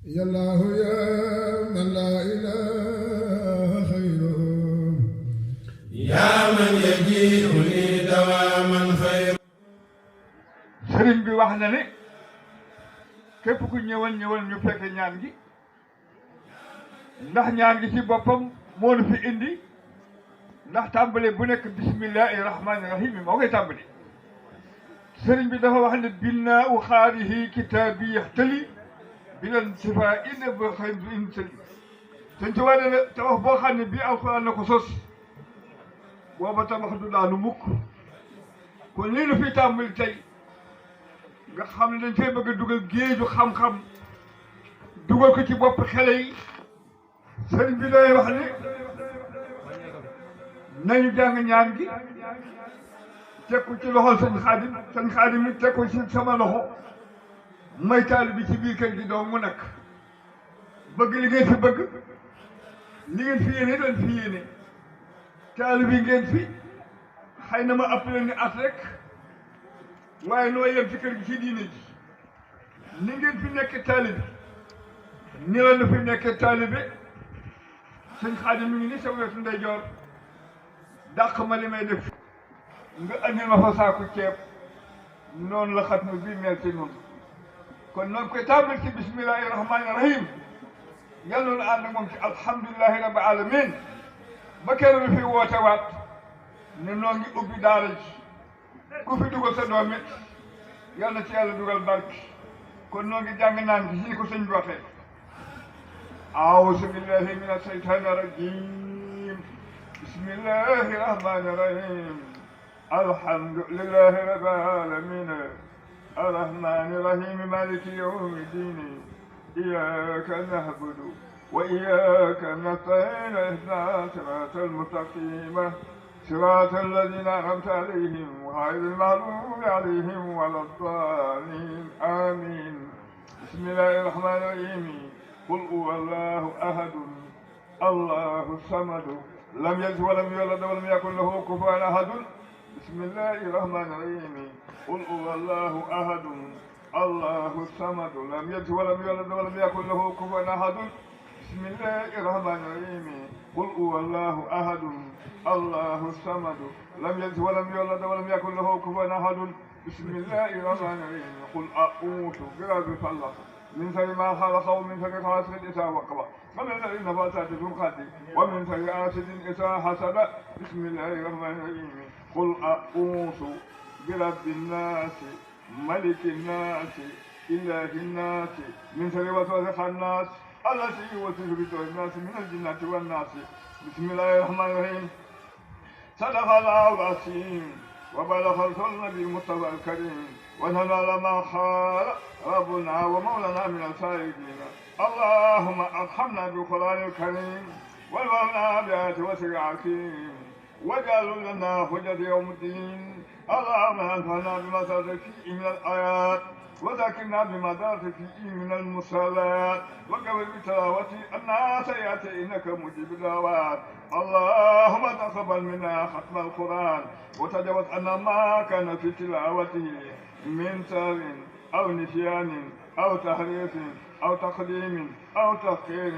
يا الله يا من لا إله خيره يا من يجيء لي دواما خير. sëriñ bi wax na ne képp ku ñëwal ñu fekk ñaan gi ndax ñaan gi ci boppam moo nu fi indi ndax tàmbale bu nekk bismillahi rahmaani rahim moo koy tàmbali. sëriñ bi dafa wax ne binnaa u xaarihi kitaabi yaxtali bilan sifaa ina ba xëy in sëli sëñ ci wane ne tabax boo xam ne bii alxuraan na ko sos booba tabax du daanu mukk. kon lii nu fi tàmbali tey nga xam ne dañ fay bëgg a dugal géeju xam-xam dugal ko ci bopp xale yi sëriñ bi day wax ne nañu jàng ñaan gi teg ko ci loxol sëñ xaadim mi teg ko ci sama loxo may taali bi ci biir kër gi doo mu nekk bëgg li ngeen fi bëgg li ngeen fi yéene dañ fi yéene taali bi ngeen fi xëy na ma appelé ni at rek waaye noo yem ci kër gi ci diine ji ni ngeen fi nekk taalibe ni la nu fi nekk taalibe sëñ Xaadim mi ngi ni sa wetu ndeyjoor dàq ma li may def nga andil ma fa saaku ceeb noonu la xatma bii mel ci noonu kon noonu koy tàmbali ci bismillahi rahmaani rahim yal noonu ànd moom ci alhamdulilahi rabbi alamin ba kenn lu fi woote waat ne noo ngi ubbi daara ji ku fi dugal sa doom it yal na ci yàlla dugal barke kon noo ngi jàng naan gi si ko sëñ bi waxee aouzu billahi min asheytani rajim bismillahi rahmani rahim alhamdulillahi rabbil alamin arrahmani rahim maliki yawmi dini iyyaka na'budu wa iyyaka nasta'in ihdina siratal mustaqim صراط الذين أنعمت عليهم غير المغضوب عليهم ولا الضالين آمين. بسم الله الرحمن الرحيم قل هو الله أحد الله الصمد لم يلد ولم يولد ولم يكن له كفوا أحد. بسم الله الرحمن الرحيم قل هو الله أحد الله الصمد لم يلد ولم يولد ولم يكن له كفوا أحد. بسم الله الرحمن الرحيم قل هو الله أحد الله الصمد لم يلد ولم يولد ولم يكن له كفوا أحد. بسم الله الرحمن الرحيم قل أعوذ برب الفلق من شر ما خلق ومن شر غاسق إذا وقب ومن شر النفاثات في العقد ومن شر حاسد إذا حسد. بسم الله الرحمن الرحيم قل أعوذ برب الناس ملك الناس إله الناس من شر وسوسة الناس التي يوسوس في صدور الناس من الجنة والناس. بسم الله الرحمن الرحيم صدق الله العظيم وبلغ رسول النبي المصطفى الكريم ونحن على ما قال ربنا ومولانا من السائلين. اللهم ارحمنا بالقرآن الكريم والوهنا بآيات وسر حكيم واجعل لنا حجة يوم الدين. اللهم انفعنا بما سرت فيه من الآيات وذكرنا بما درت فيه من المصلات وقبل بتلاوتي الناس ياتي انك مجيب الدعوات. اللهم تقبل منا ختم القران وتجاوز عنا ما كان في تلاوته من سهو او نسيان او تحريف او تقديم او تأخير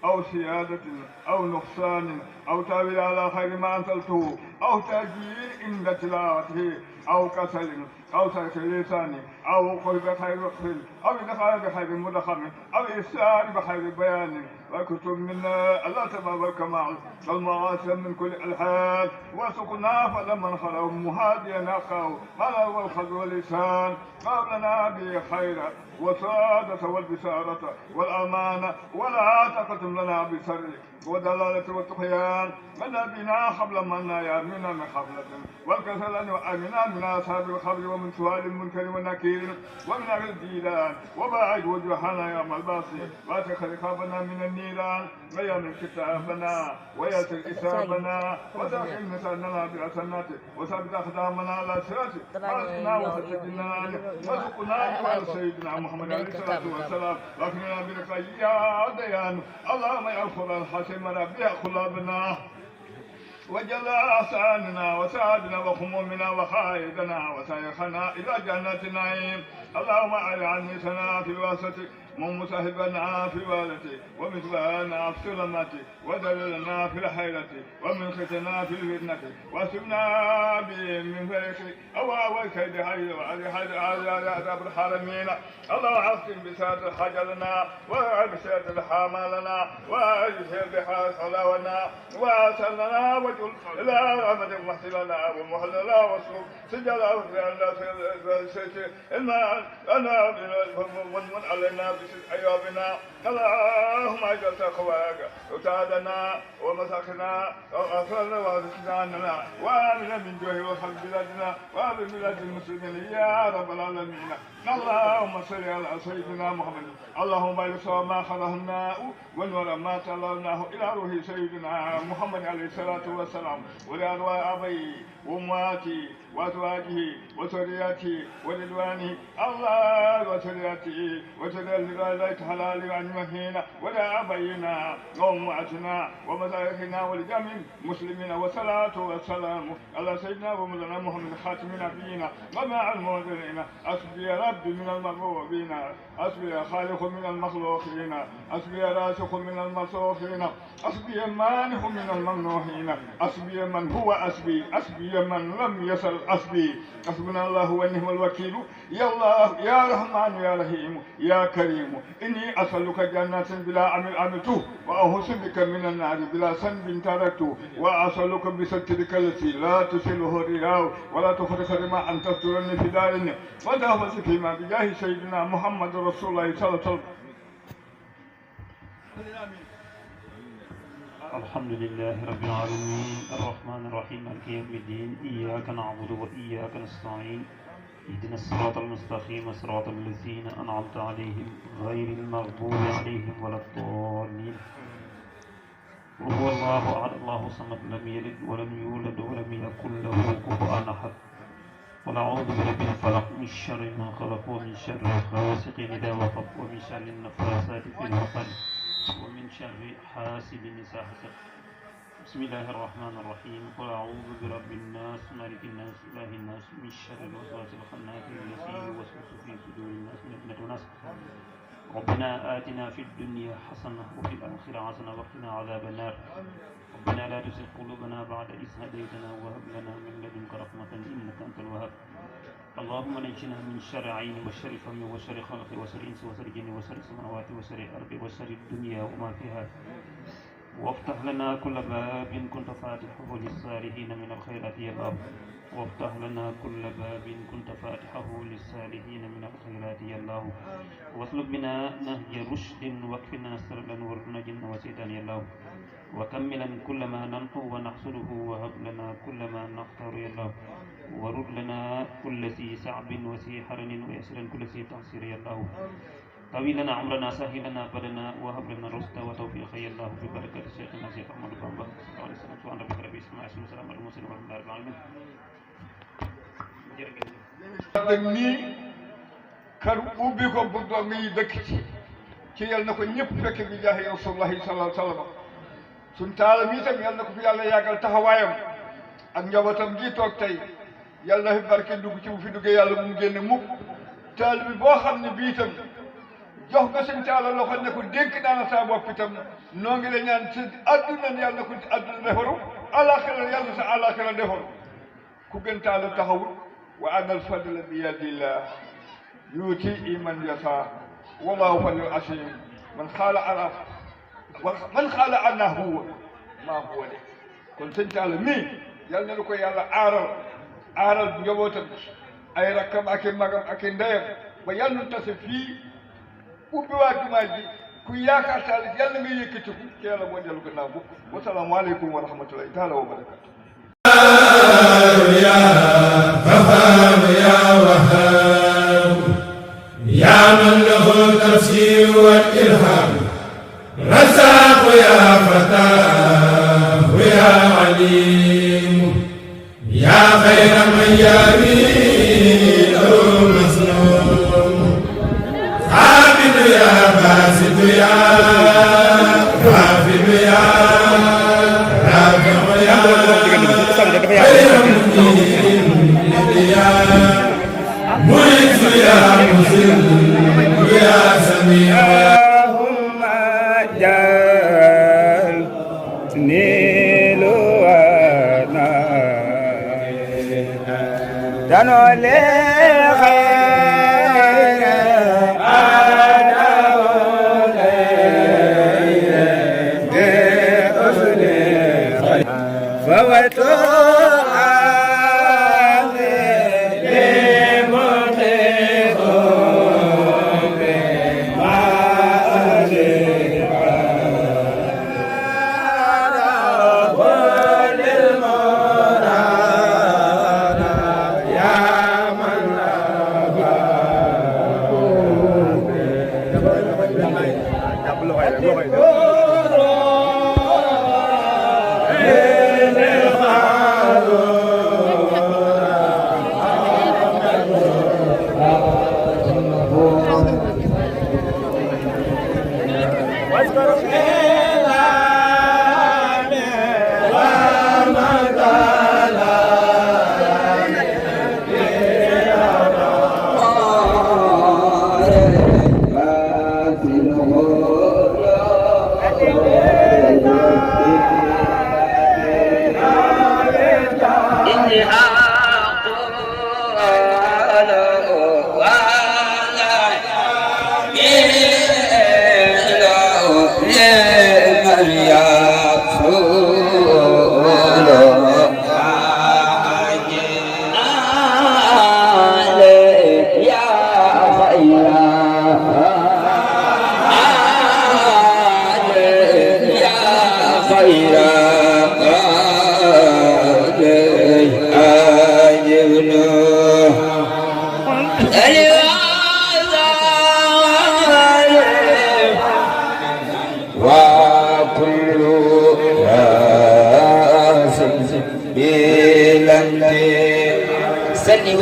أو سيادة أو نقصان أو تأويل على خير ما أنزلته أو تأجيل عند تلاوته أو كسل أو ترك لسان أو قلب خير رقص أو إدخال بخير مدخل أو إرسال بخير بيان وكتب منا الله تبارك الكمال والمعاصي من كل الحال وسقنا فلمن خلوا مهاديا أخاه ما هو الخذ واللسان قبلنا بخير وسادة والبشارة والأمانة ولا تقتم لنا بسر ودلالة والطغيان من بنا قبل منا يامنا من خبلة والكسل وأمنا من أصحاب الخبر ومن سؤال المنكر والنكير ومن أهل الديلان وباعد وجوهنا يوم الباصي واتخذ خابنا من النيران ويوم كتابنا ويسر إسابنا وتأخذ مثالنا بالحسنات وثبت أقدامنا على الصراط واسقنا وسجدنا وسقنا إلى سيدنا محمد عليه الصلاة والسلام واكرمنا برقي يا ديان. اللهم يا القرآن الحسن ربي قلوبنا وجل أحساننا وسعدنا وخمومنا وخائدنا وسيخنا إلى جنة النعيم. اللهم أعل عني سنا في الوسط من مصاحبنا في والتي ومثلنا في سلمتي ودللنا في الحيرة ومن ختنا في الفتنة واسبنا بهم من فريق أو كيد حي عذاب الحرمين الله عصم بساد حجرنا وبساد حمالنا وبساد حصلنا وأسلنا وجل إلى رحمة محسلنا ومحلنا وصلب سجل الماء أنا ومن علينا بسد أيابنا اللهم أجل تقواك وتعدنا ومساكنا وأغفرنا وأغفرنا وآمنا من جوه وخلق بلادنا وآمن بلاد المسلمين يا رب العالمين اللهم صل على سيدنا محمد اللهم بارك ما خلقناه ونور ما تلوناه إلى روح سيدنا محمد عليه الصلاة والسلام ولأرواح أبي وأمواتي وأزواجه وذريته ورضوانه الله وذريته وذرية حلال عن مهينا ولا أبينا وأمواتنا ومشايخنا ولجميع المسلمين والصلاة والسلام على سيدنا ومولانا محمد خاتم نبينا ومع المنذرين أسبي يا رب من المغلوبين أسبي يا خالق من المخلوقين أسبي يا رازق من المصروفين أسبي يا مانح من الممنوحين أسبي من هو أسبي من لم يسل أسبي حسبنا الله ونعم الوكيل يا الله يا رحمن يا رحيم يا كريم إني أسألك جنات بلا عمل عملته وأعوذ بك من النار بلا ذنب تركته وأسألك بسترك التي لا تشله الرياء ولا تخرج ما أن تسترني في دارنا وتحفظ فيما بجاه سيدنا محمد رسول الله صلى الله عليه وسلم. الحمد لله رب العالمين الرحمن الرحيم مالك يوم الدين إياك نعبد وإياك نستعين اهدنا الصراط المستقيم صراط الذين أنعمت عليهم غير المغضوب عليهم ولا الضالين. وهو الله أحد الله الصمد لم يلد ولم يولد ولم يكن له كفوا أحد. قل أعوذ برب الفلق من شر ما خلق ومن شر غاسق إذا وقب ومن شر النفاثات في العقد ومن شر حاسد إذا حسد. بسم الله الرحمن الرحيم. قل أعوذ برب الناس مالك الناس إله الناس من شر الوسواس الخناس الذي يوسوس في صدور الناس من فتنة الناس. ربنا آتنا في الدنيا حسنة وفي الآخرة حسنة وقنا عذاب النار. ربنا لا تزغ قلوبنا بعد إذ هديتنا وهب لنا من لدنك رحمة إنك أنت الوهاب. اللهم نجنا من شر عين وشر فم وشر خلق وشر إنس وشر جن وشر السماوات وشر الأرض وشر الدنيا وما فيها. وافتح لنا كل باب كنت فاتحه للصالحين من الخيرات يا الله. وافتح لنا كل باب كنت فاتحه للصالحين من الخيرات يا الله. واسلك بنا نهج رشد واكفنا سرلا وارنا جن وشيطان يا الله. وكملا كل ما ننحو ونحصره وهب لنا كل ما نختار يا الله. ورد لنا كل ذي صعب وذي حرن ويسرا كل ذي تعسير يا الله. طويل لنا عمرنا سهل لنا بدنا وهب لنا الرشد وتوفيق يا الله ببركة شيخنا شيخ أحمد بامبا صلى الله عليه وسلم. سبحان ربك رب العزة عما يصفون وسلام على المرسلين والحمد لله رب العالمين. nii kër ubbi ko bu doom yi dëkk ci yal na ko ñëpp fekk bi jaahi rasulullahi sallallahu alayhi wa sallam. suñ taalam yi tam yal na ko fi yàlla yàggal taxawaayam ak njabootam gi toog tey yal na fi barke dugg ci bu fi duggee yàlla bu mu génne mukk. taal bi boo xam ne bii itam jox nga seen taala loxo ne ko dénk naa la saa bopp itam noo ngi la ñaan ci àdduna yàlla na ko ci àdduna defaru àllaaxira yàlla sa àllaaxira defaru ku gën taala taxawul wa ana alfadla bi yadillah yuuti man yasa wallahu fadlul asim man xaala araf man xaala anna huwa maa huwa de kon sëñ taala mii yàlla na lu ko yàlla aaral njabootam ay rakkam ak i magam ak i ndeyam ba yàlla nu tase fii ubbi waa jumaa ji ku yaakaar taal yàlla nga yëkkatiku ci yàlla moo dellu gannaaw bu wasalaamaaleykum wa rahmatullahi taala wa barakatu. يا غفار يا وهاب يا من له التفسير والإلهام رزاق يا فتاه يا عليم يا خير من يمين مسلوم عابد يا باسط يا رافع يا رافع يا معز يا مسلم يا سميع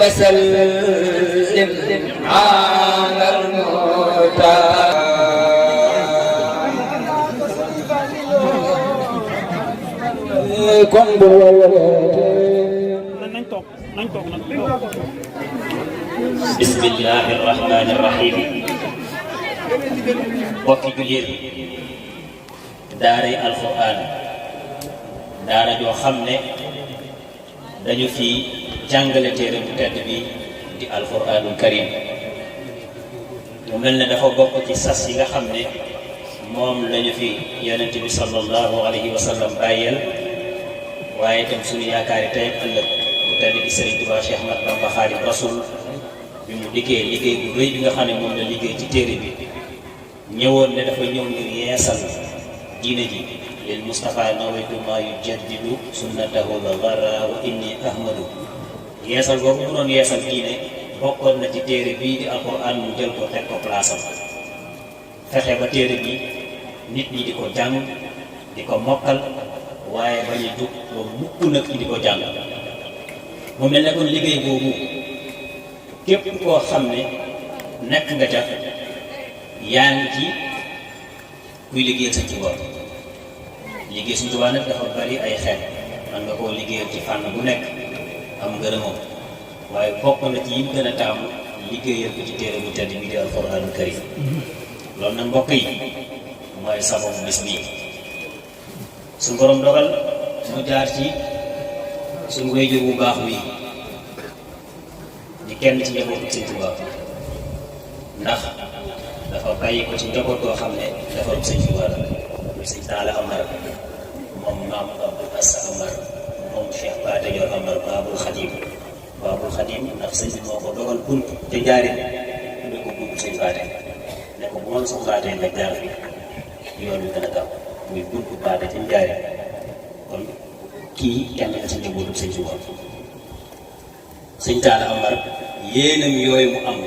وسلم على المختار بسم الله الرحمن الرحيم bokki jullit daaray alquran daara joo xam ne dañu fi jàngale téere bu tedd bi di alquranul karim mu mel ne dafa bokk ci sas yi nga xam ne moom lañu fi yonent bi sallallahu alayhi wa sallam bàyyeel waaye itam suñu yaakaari tey ëllëg bu tedd bi Sëriñ Tuubaa Cheikh Ahmad Bamba Xaadimu Rasuul bi mu liggéey liggéey bu rëy bi nga xam ne moom la liggéey ci téere bi ñëwoon ne dafa ñëw ngir yeesal diine ji lil Mustafa nawaytu ma yujaddidu sunnatahu al-gharra wa inni ahmadu yeesal boobu mu doon yeesal diine bokkoon na ci téere bii di alquran mu jël ko teg ko place am fexe ba téere bi nit ñi di ko jàng di ko mokkal waaye ba ñu jug ba mukk nag di ko jàng mu mel ne kon liggéey boobu képp koo xam ne nekk nga ca yaa ngi ci kuy liggéeyal Sëñ Tuubaa liggéey Sëñ Tuubaa nag dafa bari ay xeet man nga koo liggéeyal ci fànn bu nekk am ngërëmam waaye bokk na ci yim gën a taamu liggéeyal ko ci téere bu tedd bi di alxuraanul karim loolu nag mbokk yi mooy sababu bis bii suñu borom dogal mu jaar ci suñu wéyjur bu baax wi di kenn ci njabootu Sëñ Tuubaa ndax dafa bàyyi ko ci njaboot koo xam ne dafa Sëñ Tuubaa la muy Sëñ Taala Amar moom maam Abdul Assa Amar moom Cheikh Baate Yor Amar Baabul Xadim ndax sëñ bi moo ko dogal bunt te jaaree ne ko bunt Sëñ Baate ne ko bu ma soxlaatee nga jaar fi yoon wi gën a gaaw muy bunt Baate ci jaaree kon kii kenn la ci njabootu Sëñ Tuubaa Sëñ Taala Amar yéenam yooyu mu am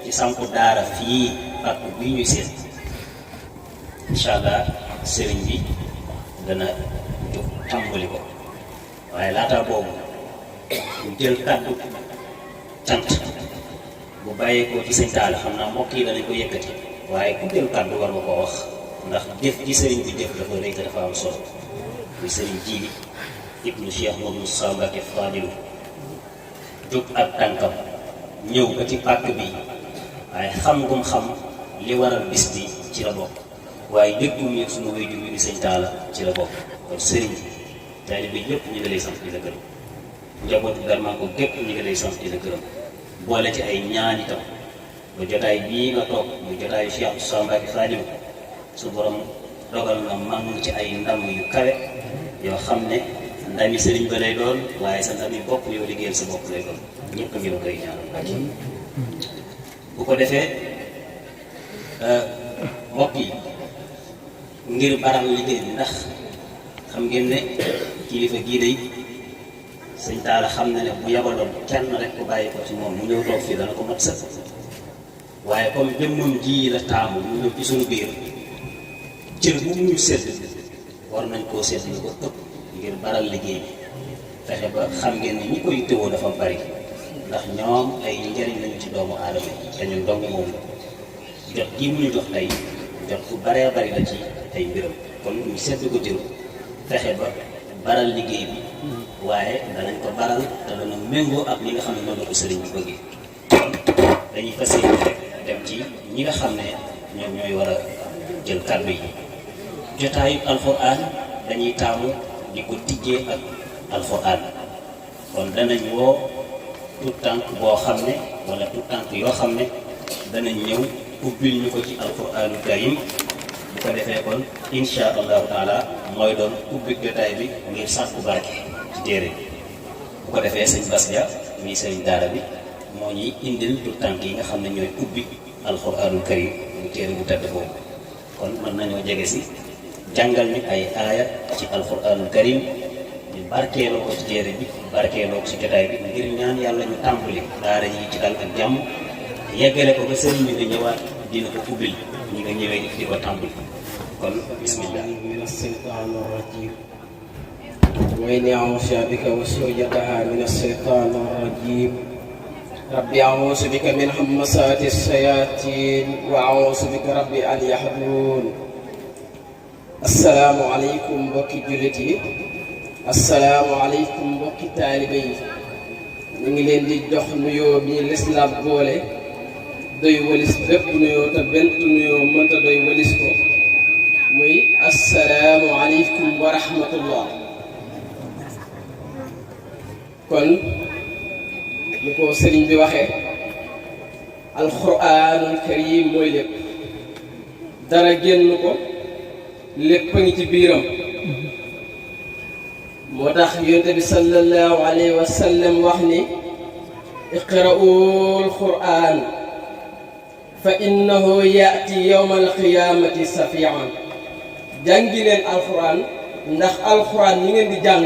ci sampu daara fii ak bii ñuy seet incha allah sëriñ bi dana jóg tàmbali ko waaye laata boobu ñu jël kàddu cant bu bàyyeekoo ci Sëñ Taala xam naa mbokk yi danañ ko yëkkati waaye ku jël kàddu war nga ko wax ndax jëf ji sëriñ bi jëf dafa rëy te dafa am solo muy sëriñ Jiili ibnu Cheikh Moussa Mbacké Fadilu jóg ak tànkam ñëw ba ci pàkk bi waaye xam ngum xam li waral bis bi ci la bokk waaye déggum yëg sunu wéyjur bi di Sëñ Taala ci la bokk kon sëriñ taalibe bi yëpp ñu ngi lay sant di la gërëm njabootu Darmanko gépp ñu ngi lay sant di la gërëm boole ci ay ñaan itam ba jotaay bii nga toog mu jotaayu Cheikh Moussa Mbacké Khadim su borom dogal nga mang ci ay ndam yu kawe yoo xam ne ndami sëriñ ba lay doon waaye sa ndami bopp yow liggéeyal sa bopp lay doon ñëpp ngi la koy ñaanal Mbacké bu ko defee mbokk yi ngir baral liggéey bi ndax xam ngeen ne kilifa gii day sëñ Talla xam na ne bu yabaloon kenn rek ko bàyyi ko ci moom mu ñëw toog fii dana ko mat sëkk waaye comme jëmmam ji la taamu mu ñëw ci suñu biir cër bu ñu sedd war nañ koo sedd ñu ko ëpp ngir baral liggéey bi fexe ba xam ngeen ne ñi koy tëwoo dafa bari ndax ñoom ay njëriñ lañu ci doomu aadama yi te ñun dong moom la jot gii mu ñu jox tey jot bu baree bari la ci ay mbiram kon ñu sedd ko jël fexe ba baral liggéey bi waaye danañ ko baral te dana méngoo ak ñi nga xam ne noonu la ko sëriñ bi bëggee kon dañuy fas yéene rek dem ci ñi nga xam ne ñoom ñooy war a jël kàddu yi jotaayu alxuraan dañuy taamu di ko tijjee ak alxuraan kon danañ woo tout tànk boo xam ne wala tout tànk yoo xam ne danañ ñëw ubbil ñu ko ci alxuraanul karim bu ko defee kon insha allahu taala mooy doon ubbi jotaay bi ngir sàkku barke ci téere bi bu ko defee sëñ Bass Dia muy sëriñ daara bi moo ñuy indil tout tànk yi nga xam ne ñooy ubbi alxuraanul karim bu téere bu tedd boobu kon mën nañoo jege si jàngal ñu ay aaya ci alxuraanul karim ñu barkeeloo ko ci téere bi barkeeloo ko ci jotaay bi ngir ñaan yàlla ñu tàmbali daara ji ci dal ak jàmm yeggale ko ba sëriñ bi di ñëwaat dina ko ubbil ñi nga ñëwee di ko tàmbali kon bismillah min as-shaytaan ar-rajiim wa inni a'uuzu bika wa zurriyyatahaa min ash-shaytaan ar-rajiim rabbi a'uuzu bika min hamazaati ash-shayaatiin wa a'uuzu bika rabbi an yahduruun assalaamu aleykum mbokki jullit yi assalaamu aleykum mbokki taalibe yi ñu ngi leen di jox nuyoo bi lislaam boole doy walis bépp nuyoo te benn nuyoo mënta doy walis ko muy assalaamu aleykum wa rahmatullah kon ñu ko sëriñ bi waxee alxuraanul karim mooy lépp dara génn ko lépp a ngi ci biiram moo tax yonent bi sallallahu alayhi wa sallam wax ni iqra'ul qur'an fa innahu yaati yawma alqiyamati safian jàngi leen alquran ndax alquran ñi ngeen di jàng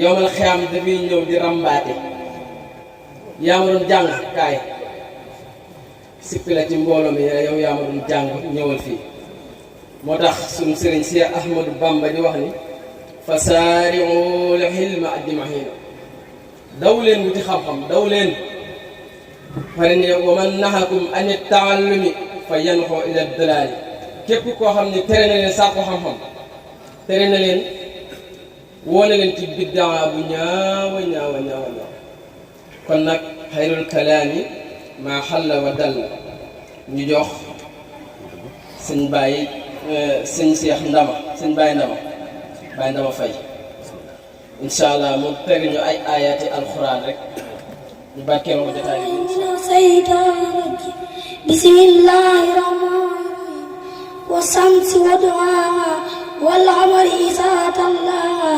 yawmal xiyaam dafay ñëw di rambaate yaa ma doon jàng kaay sippi la ci mbooloo mi yow yaa ma doon jàng ñëwal fii moo tax suñu sëriñ si Ahmadou Bamba di wax ni fa saari'u lil hilmi ajma'iin daw leen wuti xam-xam daw leen pare ne wa man nahakum an taallumi fa yanxu ila dalaali képp koo xam ne tere na leen sàkku xam-xam tere na leen woone leen ci biddaa bu ñaawa ñaawa ñaawa ñaaw kon nag xayrul kalaami maa xalla wa dalla ñu jox sëñ Baye sëñ Cheikh Ndama sëñ Baye Ndama Baye Ndama Faye incha allah mu teg ñu ay ayaati alxuraan rek ñu bàkkee ma ko jotaay bi bismillahi rahmani rahim wa samsi wa duhaaha wal qamari izaa tallaaha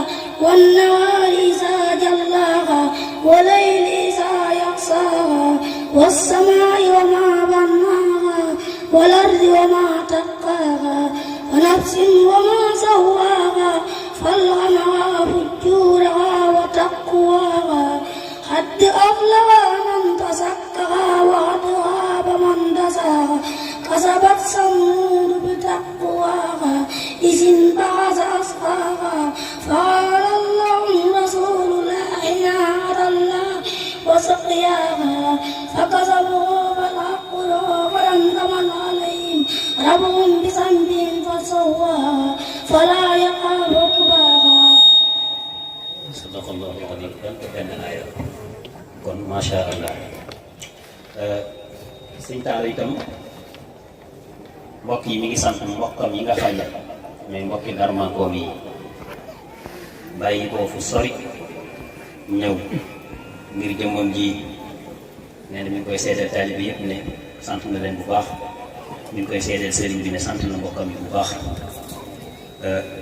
wan nahaari izaa jallaaha wal layli izaa yaghshaaha was samaa'i wa maa bannaaha wal ardi wa maa taqqaaha wa nafsin wa maa sawwaaha فالهمها فجورها وتقواها قد أفلح من تزكى وقد خاب من دساها كسبت ثمود بتقواها إذ انبعث أشقاها فقال لهم رسول الله ناقة الله وسقياها فكسبوا فالحقوا فدمدم عليهم ربهم بذنبهم فسواها فلا يخاف عقباها. sadaqallahu al-aziim benn aaya kon macha allah sëñ Talla itam mbokk yi mi ngi sant mbokkam yi nga xam ne mais mbokki Darmanko yi bàyyi ko fu sori ñëw ngir jëmmam ji nee na mi ngi koy seedeel taalibe yëpp ne sant na leen bu baax mi ngi koy seedeel sëriñ bi ne sant na mbokkam yi bu baax.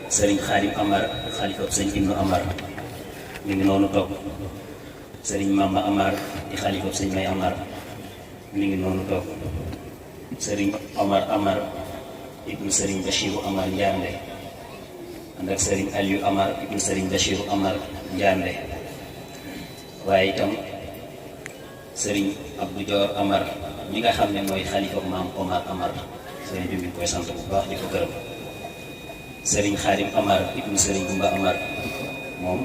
sëriñ Xaadim Amar xalifa sëñ Ibnu Amar mi ngi noonu toog sëriñ Mamba Amar di xalifa sëñ May Amar mi ngi noonu toog sëriñ Omar Amar ibnu sëriñ Bachiru Amar Njaarnde ànd ak sëriñ Aliou Amar ibnu sëriñ Bachiru Amar Njaarnde waaye itam sëriñ Abdou Dior Amar mi nga xam ne mooy xalifa maam Omar Amar sëriñ bi mi ngi koy sant bu baax di ko gërëm sëriñ Xaadim Amar ibnu sëriñ Gumba Amar moom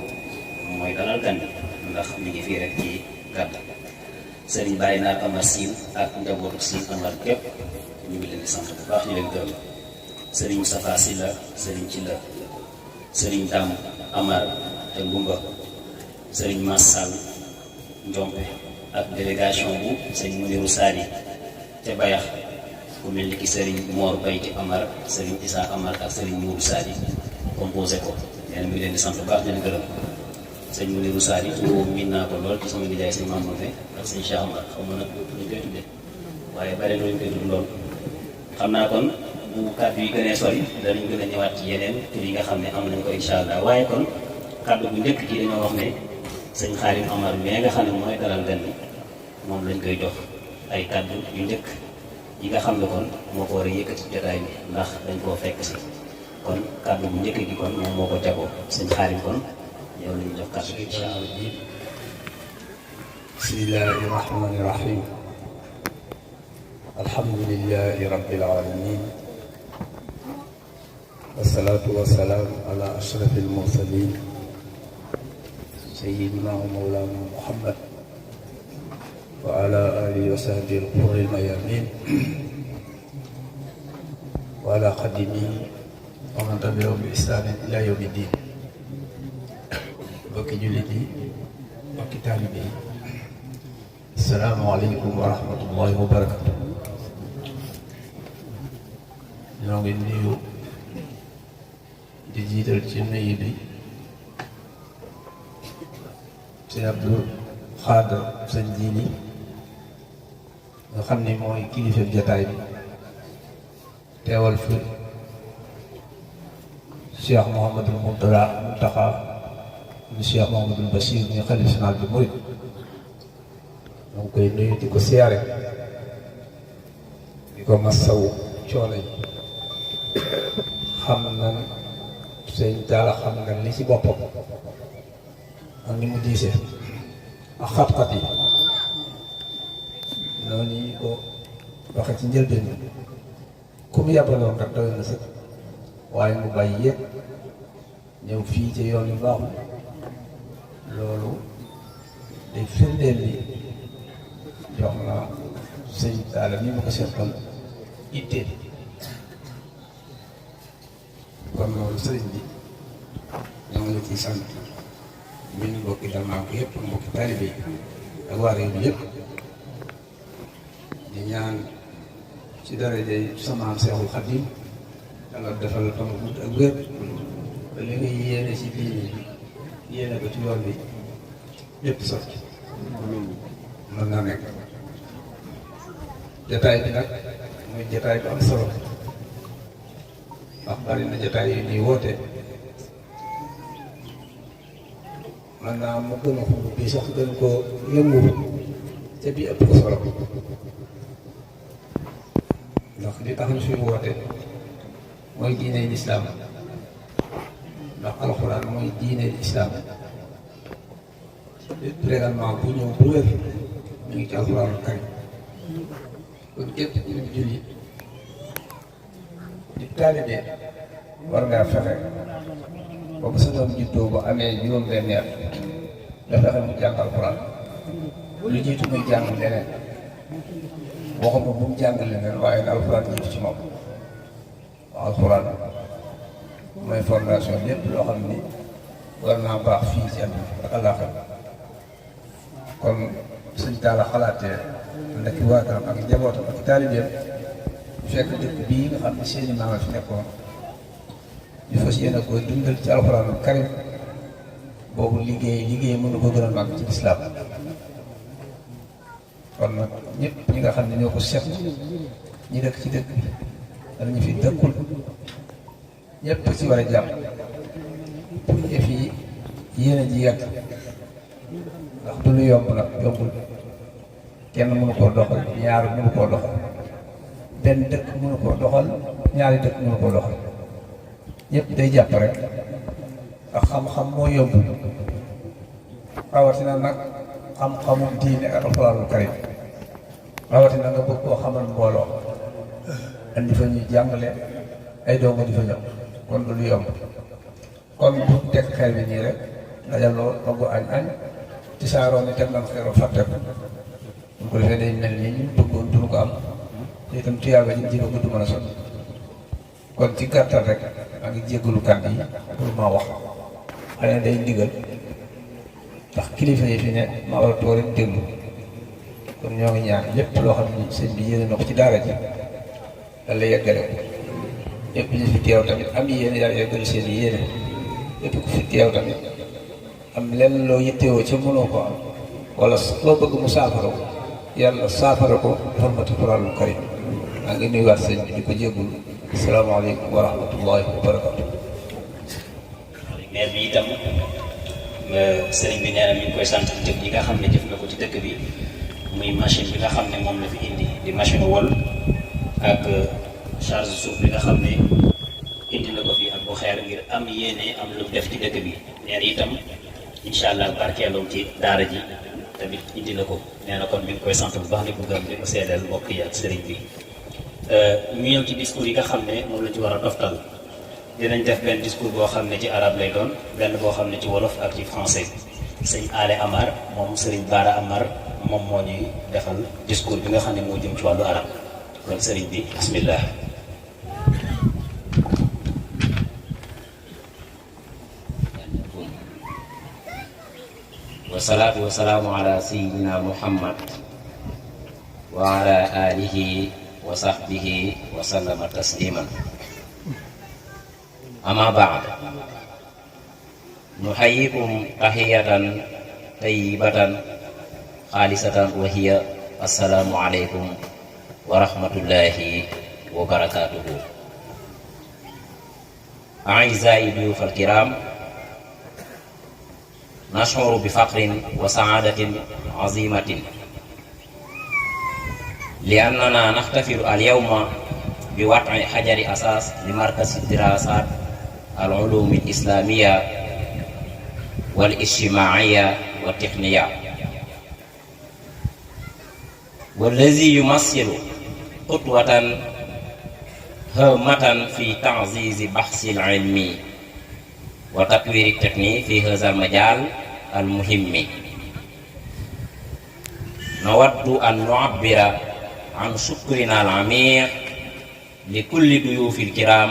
mooy dalal gan ndax mi ngi fii rek ci gàdd sëriñ Baye Naar Amar Siin ak njabootu Siin Amar képp ñu ngi leen di sant bu baax ñu leen gërëm sëriñ Moustapha Sylla sëriñ Cilla sëriñ Dam Amar te Ngumba sëriñ Massal Njompe ak délégation bu sëriñ Muniru Sadi te Bayax ku mel ni ki sëriñ Mor Bayti Amar sëriñ Issa Amar ak sëriñ Mourou Sadi composé ko yéen mi ngi leen di sant bu baax leen gërëm sëñ Muniru Sadi tuuru miin naa ko lool ci sama nijaay sëñ Mamadou Fe ak sëñ Cheikh Amar xaw ma nag ñu koy tuddee waaye bare loolu ñu koy tudd lool xam naa kon bu kàddu yi gënee sori danañ gën a ñëwaat ci yeneen tur yi nga xam ne am nañ ko incha allah waaye kon kàddu bu njëkk gi dañoo wax ne sëñ Xaadim Amar mais nga xam ne mooy dalal gan bi moom lañ koy jox ay kàddu yu njëkk yi nga xam ne kon moo ko war a yëkkati jotaay bi ndax dañ koo fekk si kon kàddu bu njëkk gi kon moom moo ko jagoo sëñ Xaadim kon yow la ñu jox kàddu gi incha allah. bismillahi rahmani rahim alhamdulillahi rabbil alamin wasalaatu wasalaam ala ashrafil mursalin sayyidina wa mawlana muhammad wa ala alihi wa sahbihi al-ghurril mayamin wa ala qadimihi wa man tabi'ahum bi ihsanin ila yawmi din. mbokki jullit yi mbokki taalibe yi asalaamaaleykum wa rahmatullahi wa barakatu. ñoo ngi nuyu di jiital ci nuyu bi ci Abdou Khadr sëñ Jili nga xam ni mooy kilifa jataay bi teewal fi Cheikh Mouhamadul Muntaxa ni Cheikh Mouhamadul Bachir ni xalifa général bi murid ñoo ngi koy nuyu di ko siyaare di ko masawu coono yi xam na sëñ Talla xam na li ci boppam ak ni mu diisee ak xat-xat yi noonu ñu ko waxee ci njëlbeen bi ku mu yàbbaloon rek doy na sëkk waaye mu bàyyi yëpp ñëw fii ci yoon yu baaxul loolu day firndeel li jox na sëñ Talla ni mu ko seetal itteel kon loolu sëriñ bi ñoo ngi la ciy sant ñu ngi mbokki Dalmanko yëpp mbokki taalibe yi ak waa réew mi yëpp di ñaan ci daraja yi sama am Seexul Xadiim yàlla defal fan bu gudd ak wér ba li nga yéene ci diine bi yéene ko ci yoon bi lépp sax mën naa nekk. jataay bi nag muy jataay bu am solo ndax bari na jataay yi ñuy woote man naa mu gën a xumb bii sax gën koo yëngu te bii ëpp ko solo ndax li tax ñu fi woote mooy diine lislaam ndax alxuraan mooy diine lislaam règlement bu ñëw bu wér ñu ngi ci alxuraanul karim kon képp ku julli di taalibe war ngaa fexe ba bu sa doom juddoo ba amee juróom-benn at nga fexe mu jàng alxuraan lu jiitu muy jàng leneen waxuma bu mu jàng leneen waaye na alxuraan jiitu ci moom alxuraan mooy fondation lépp loo xam ni war naa baax fii ci àdduna ak àllaaxira kon suñ Talla xalaatee ndekki waataram ak njabootam ak taalibeem fekk dëkk bii nga xam ne seeni maam fi nekkoon ñu fas yéene koy dundal ci alxuraanul karim boobu liggéey mënu ko gën a màgg ci lislaam kon nag ñëpp ñi nga xam ne ñoo ko seq ñi dëkk ci dëkk bi ak ñi fi dëkkul ñëpp ci war a jàpp pour yëf yi yéene ji yàgg ndax du lu yomb nag yombul kenn mënu koo doxal ñaar mënu koo doxal benn dëkk mënu koo doxal ñaari dëkk mënu koo doxal ñëpp day jàpp rek ak xam-xam moo yomb rawatina nag xam-xamum diine ak alxuraanul karim rawatina nga bëgg koo xamal mbooloo andi fa ñuy jàngale ay dongo di fa ñëw kon du lu yomb kon bu teg xel bi nii rek dajaloo togg añ ci saaroo ni teg nañ xeeroo fàtte ko bu ko defee day mel nii ñu bëggoon duñu ko am te itam tuyaaba ji ci bëgg du mën a sonn kon ci gàttal rek maa ngi jéggalu kàddu yi pour ma wax xëy na day ndigal ndax kilifa yi fi ne ma war a toog rek déglu kon ñoo ngi ñaan lépp loo xam ne sëñ bi yéene na ko ci daara ji yàlla yeggale ko ñëpp ñu fi teew tamit am yéene yàlla yeggale seen i yéene lépp ku fi teew tamit am lenn loo yittewoo ca mënoo ko am wala loo bëgg mu saafara ko yàlla saafara ko xormati Quraanul Karim maa ngi nuyuwaat sëñ bi di ko jéggul asalaamaaleykum wa rahmatullahi wa barakatu. maire bi itam sëriñ bi nee na mi ngi koy sant jëf yi nga xam ne jëf na ko ci dëkk bi muy machine bi nga xam ne moom la fi indi di machine wol ak charge suuf bi nga xam ne indi na ko fi ak bu xeer ngir am yéene am lu def ci dëkk bi nee na itam incha allah barkeeloom ci daara ji tamit indi na ko nee na kon mi ngi koy sant bu baax di ko gërëm di ko seedeel mbokk yi ak sëriñ bi. ñu ñëw ci discours yi nga xam ne moom la ci war a toftal dinañ def benn discours boo xam ne ci arabe lay doon benn boo xam ne ci wolof ak ci français sëñ Ale Amar moom sëriñ Baara Amar moom moo ñuy defal discours bi nga xam ne moo jëm ci wàllu arab kon sëriñ bi bismillah. wasalaatu wasalaamu ala sayyidina Muhammad wa ala alihi wa sahbihi wa sallama tasliman amma ba'd nuhayyikum tahiyatan tayyibatan khalisatan wa hiya assalamu alaykum wa rahmatullahi wa barakatuhu. a'izza'i duyuf al-kiram, nash'uru bi faqrin wa sa'adatin 'azimatin لأننا نحتفل اليوم بوضع حجر أساس لمركز الدراسات العلوم الإسلامية والاجتماعية والتقنية، والذي يمثل خطوة هامة في تعزيز البحث العلمي وتطوير التقني في هذا المجال المهم. نود أن نعبر عن شكرنا العميق لكل ضيوف الكرام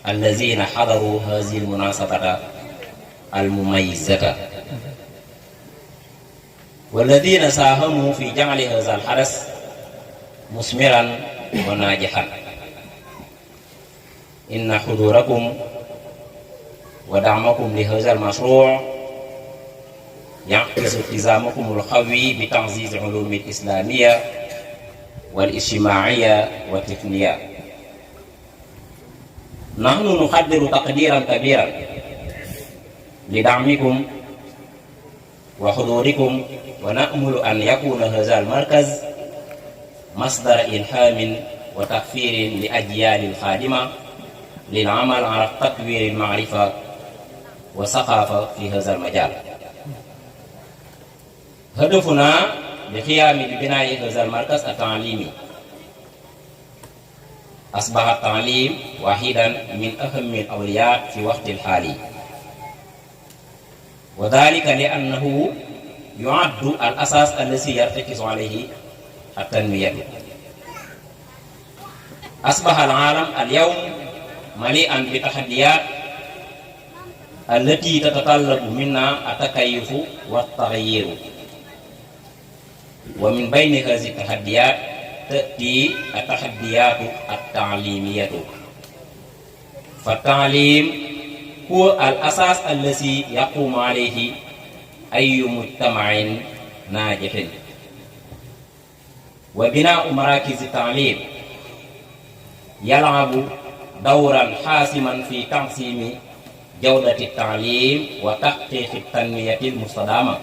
الذين حضروا هذه المناسبة المميزة والذين ساهموا في جعل هذا الحدث مثمرا وناجحا. إن حضوركم ودعمكم لهذا المشروع يعكس التزامكم القوي بتعزيز العلوم الإسلامية والاجتماعية والتقنية. نحن نقدر تقديرا كبيرا لدعمكم وحضوركم، ونأمل أن يكون هذا المركز مصدر إلهام وتكفير لأجيال القادمة للعمل على تطوير المعرفة والثقافة في هذا المجال. هدفنا للقيام ببناء هذا المركز التعليمي. أصبح التعليم واحدا من أهم الأولويات في وقت الحالي، وذلك لأنه يعد الأساس الذي يرتكز عليه التنمية. أصبح العالم اليوم مليئا بتحديات التي تتطلب منا التكيف والتغيير، ومن بين هذه التحديات تأتي التحديات التعليمية. فالتعليم هو الأساس الذي يقوم عليه أي مجتمع ناجح. وبناء مراكز التعليم يلعب دورا حاسما في تحسين جودة التعليم وتحقيق التنمية المستدامة.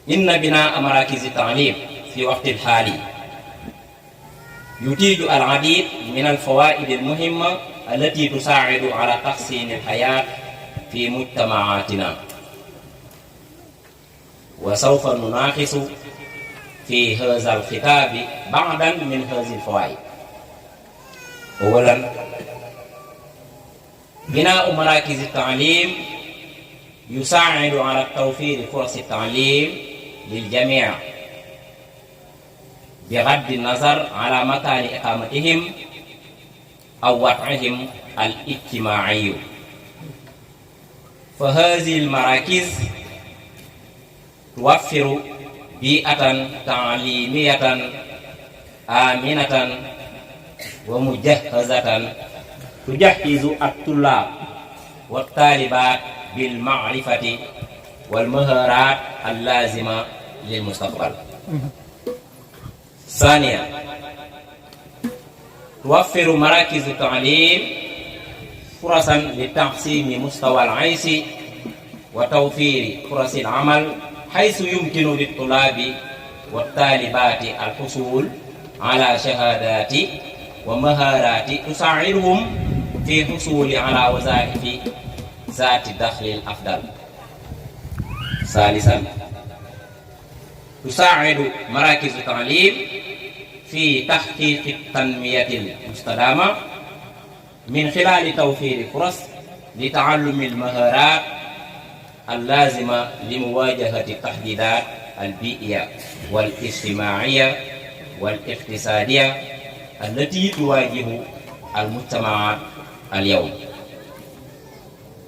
إن بناء مراكز التعليم في وقت الحالي ينتج العديد من الفوائد المهمة التي تساعد على تحسين الحياة في مجتمعاتنا، وسوف نناقش في هذا الخطاب بعضا من هذه الفوائد. أولا، بناء مراكز التعليم يساعد على توفير فرص التعليم للجميع بغض النظر على مكان إقامتهم أو وضعهم الاجتماعي. فهذه المراكز توفر بيئة تعليمية آمنة ومجهزة تجهز الطلاب والطالبات بالمعرفة والمهارات اللازمة للمستقبل. ثانيا، توفر مراكز التعليم فرصا لتحسين مستوى العيش وتوفير فرص العمل، حيث يمكن للطلاب والطالبات الحصول على شهادات ومهارات تساعدهم في الحصول على وظائف ذات الدخل الأفضل. ثالثا، تساعد مراكز التعليم في تحقيق التنمية المستدامة من خلال توفير فرص لتعلم المهارات اللازمة لمواجهة التحديات البيئية والاجتماعية والاقتصادية التي تواجه المجتمعات اليوم.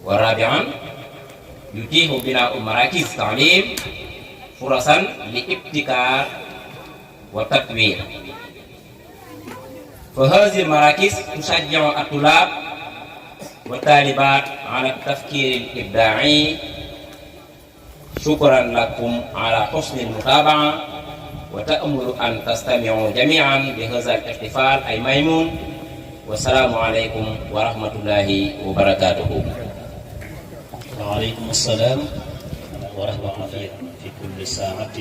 ورابعا، يتيح بناء مراكز التعليم فرصا لابتكار وتطوير. فهذه المراكز تشجع الطلاب والطالبات على التفكير الإبداعي. شكرا لكم على حسن المتابعة، وتأمل أن تستمعوا جميعا لهذا الاحتفال أي ميمون. والسلام عليكم ورحمة الله وبركاته. وعليكم السلام ورحمة الله في كل ساعة.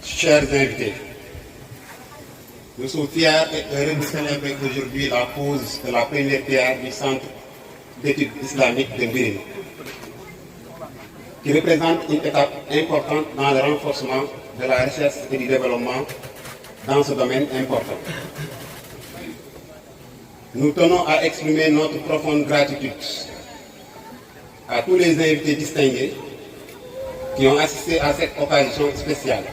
Chers invités, nous sommes fiers et heureux de célébrer aujourd'hui la pose de la première pierre du Centre d'études islamiques de Mbirim, qui représente une étape importante dans le renforcement de la recherche et du développement dans ce domaine important. Nous tenons à exprimer notre profonde gratitude à tous les invités distingués qui ont assisté à cette occasion spéciale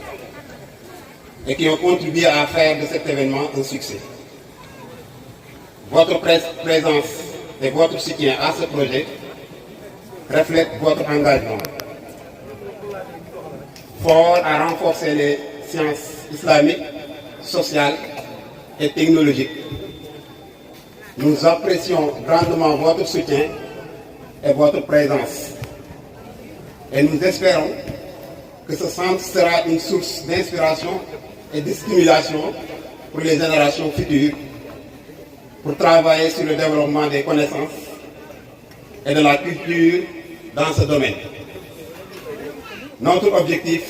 et qui ont contribué à faire de cet événement un succès. Votre présence et votre soutien à ce projet reflètent votre engagement fort à renforcer les sciences islamiques, sociales et technologiques. Nous apprécions grandement votre soutien et votre présence. Et nous espérons que ce centre sera une source d'inspiration et de stimulation pour les générations futures pour travailler sur le développement des connaissances et de la culture dans ce domaine. Notre objectif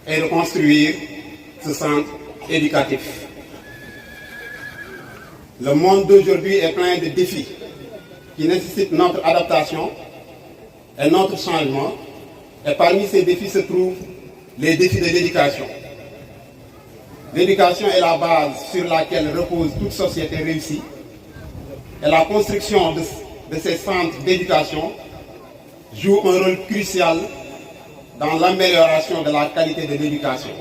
est de construire ce centre éducatif. Le monde d'aujourd'hui est plein de défis qui nécessitent notre adaptation et notre changement. Et parmi ces défis se trouvent les défis de l'éducation. L'éducation est la base sur laquelle repose toute société réussie. Et la construction de ces centres d'éducation joue un rôle crucial dans l'amélioration de la qualité de l'éducation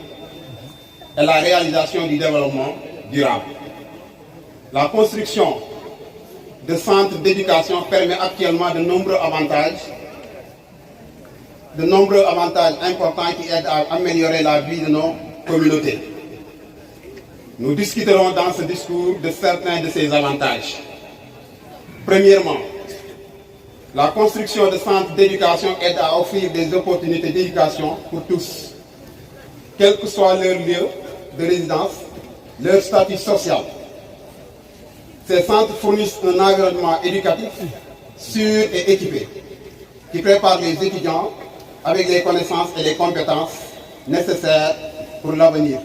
et la réalisation du développement durable. La construction de centres d'éducation permet actuellement de nombreux avantages importants qui aident à améliorer la vie de nos communautés. Nous discuterons dans ce discours de certains de ses avantages. Premièrement, la construction de centres d'éducation aide à offrir des opportunités d'éducation pour tous, quel que soit leur lieu de résidence, leur statut social. Ces centres fournissent un environnement éducatif sûr et équipé, qui prépare les étudiants avec les connaissances et les compétences nécessaires pour l'avenir.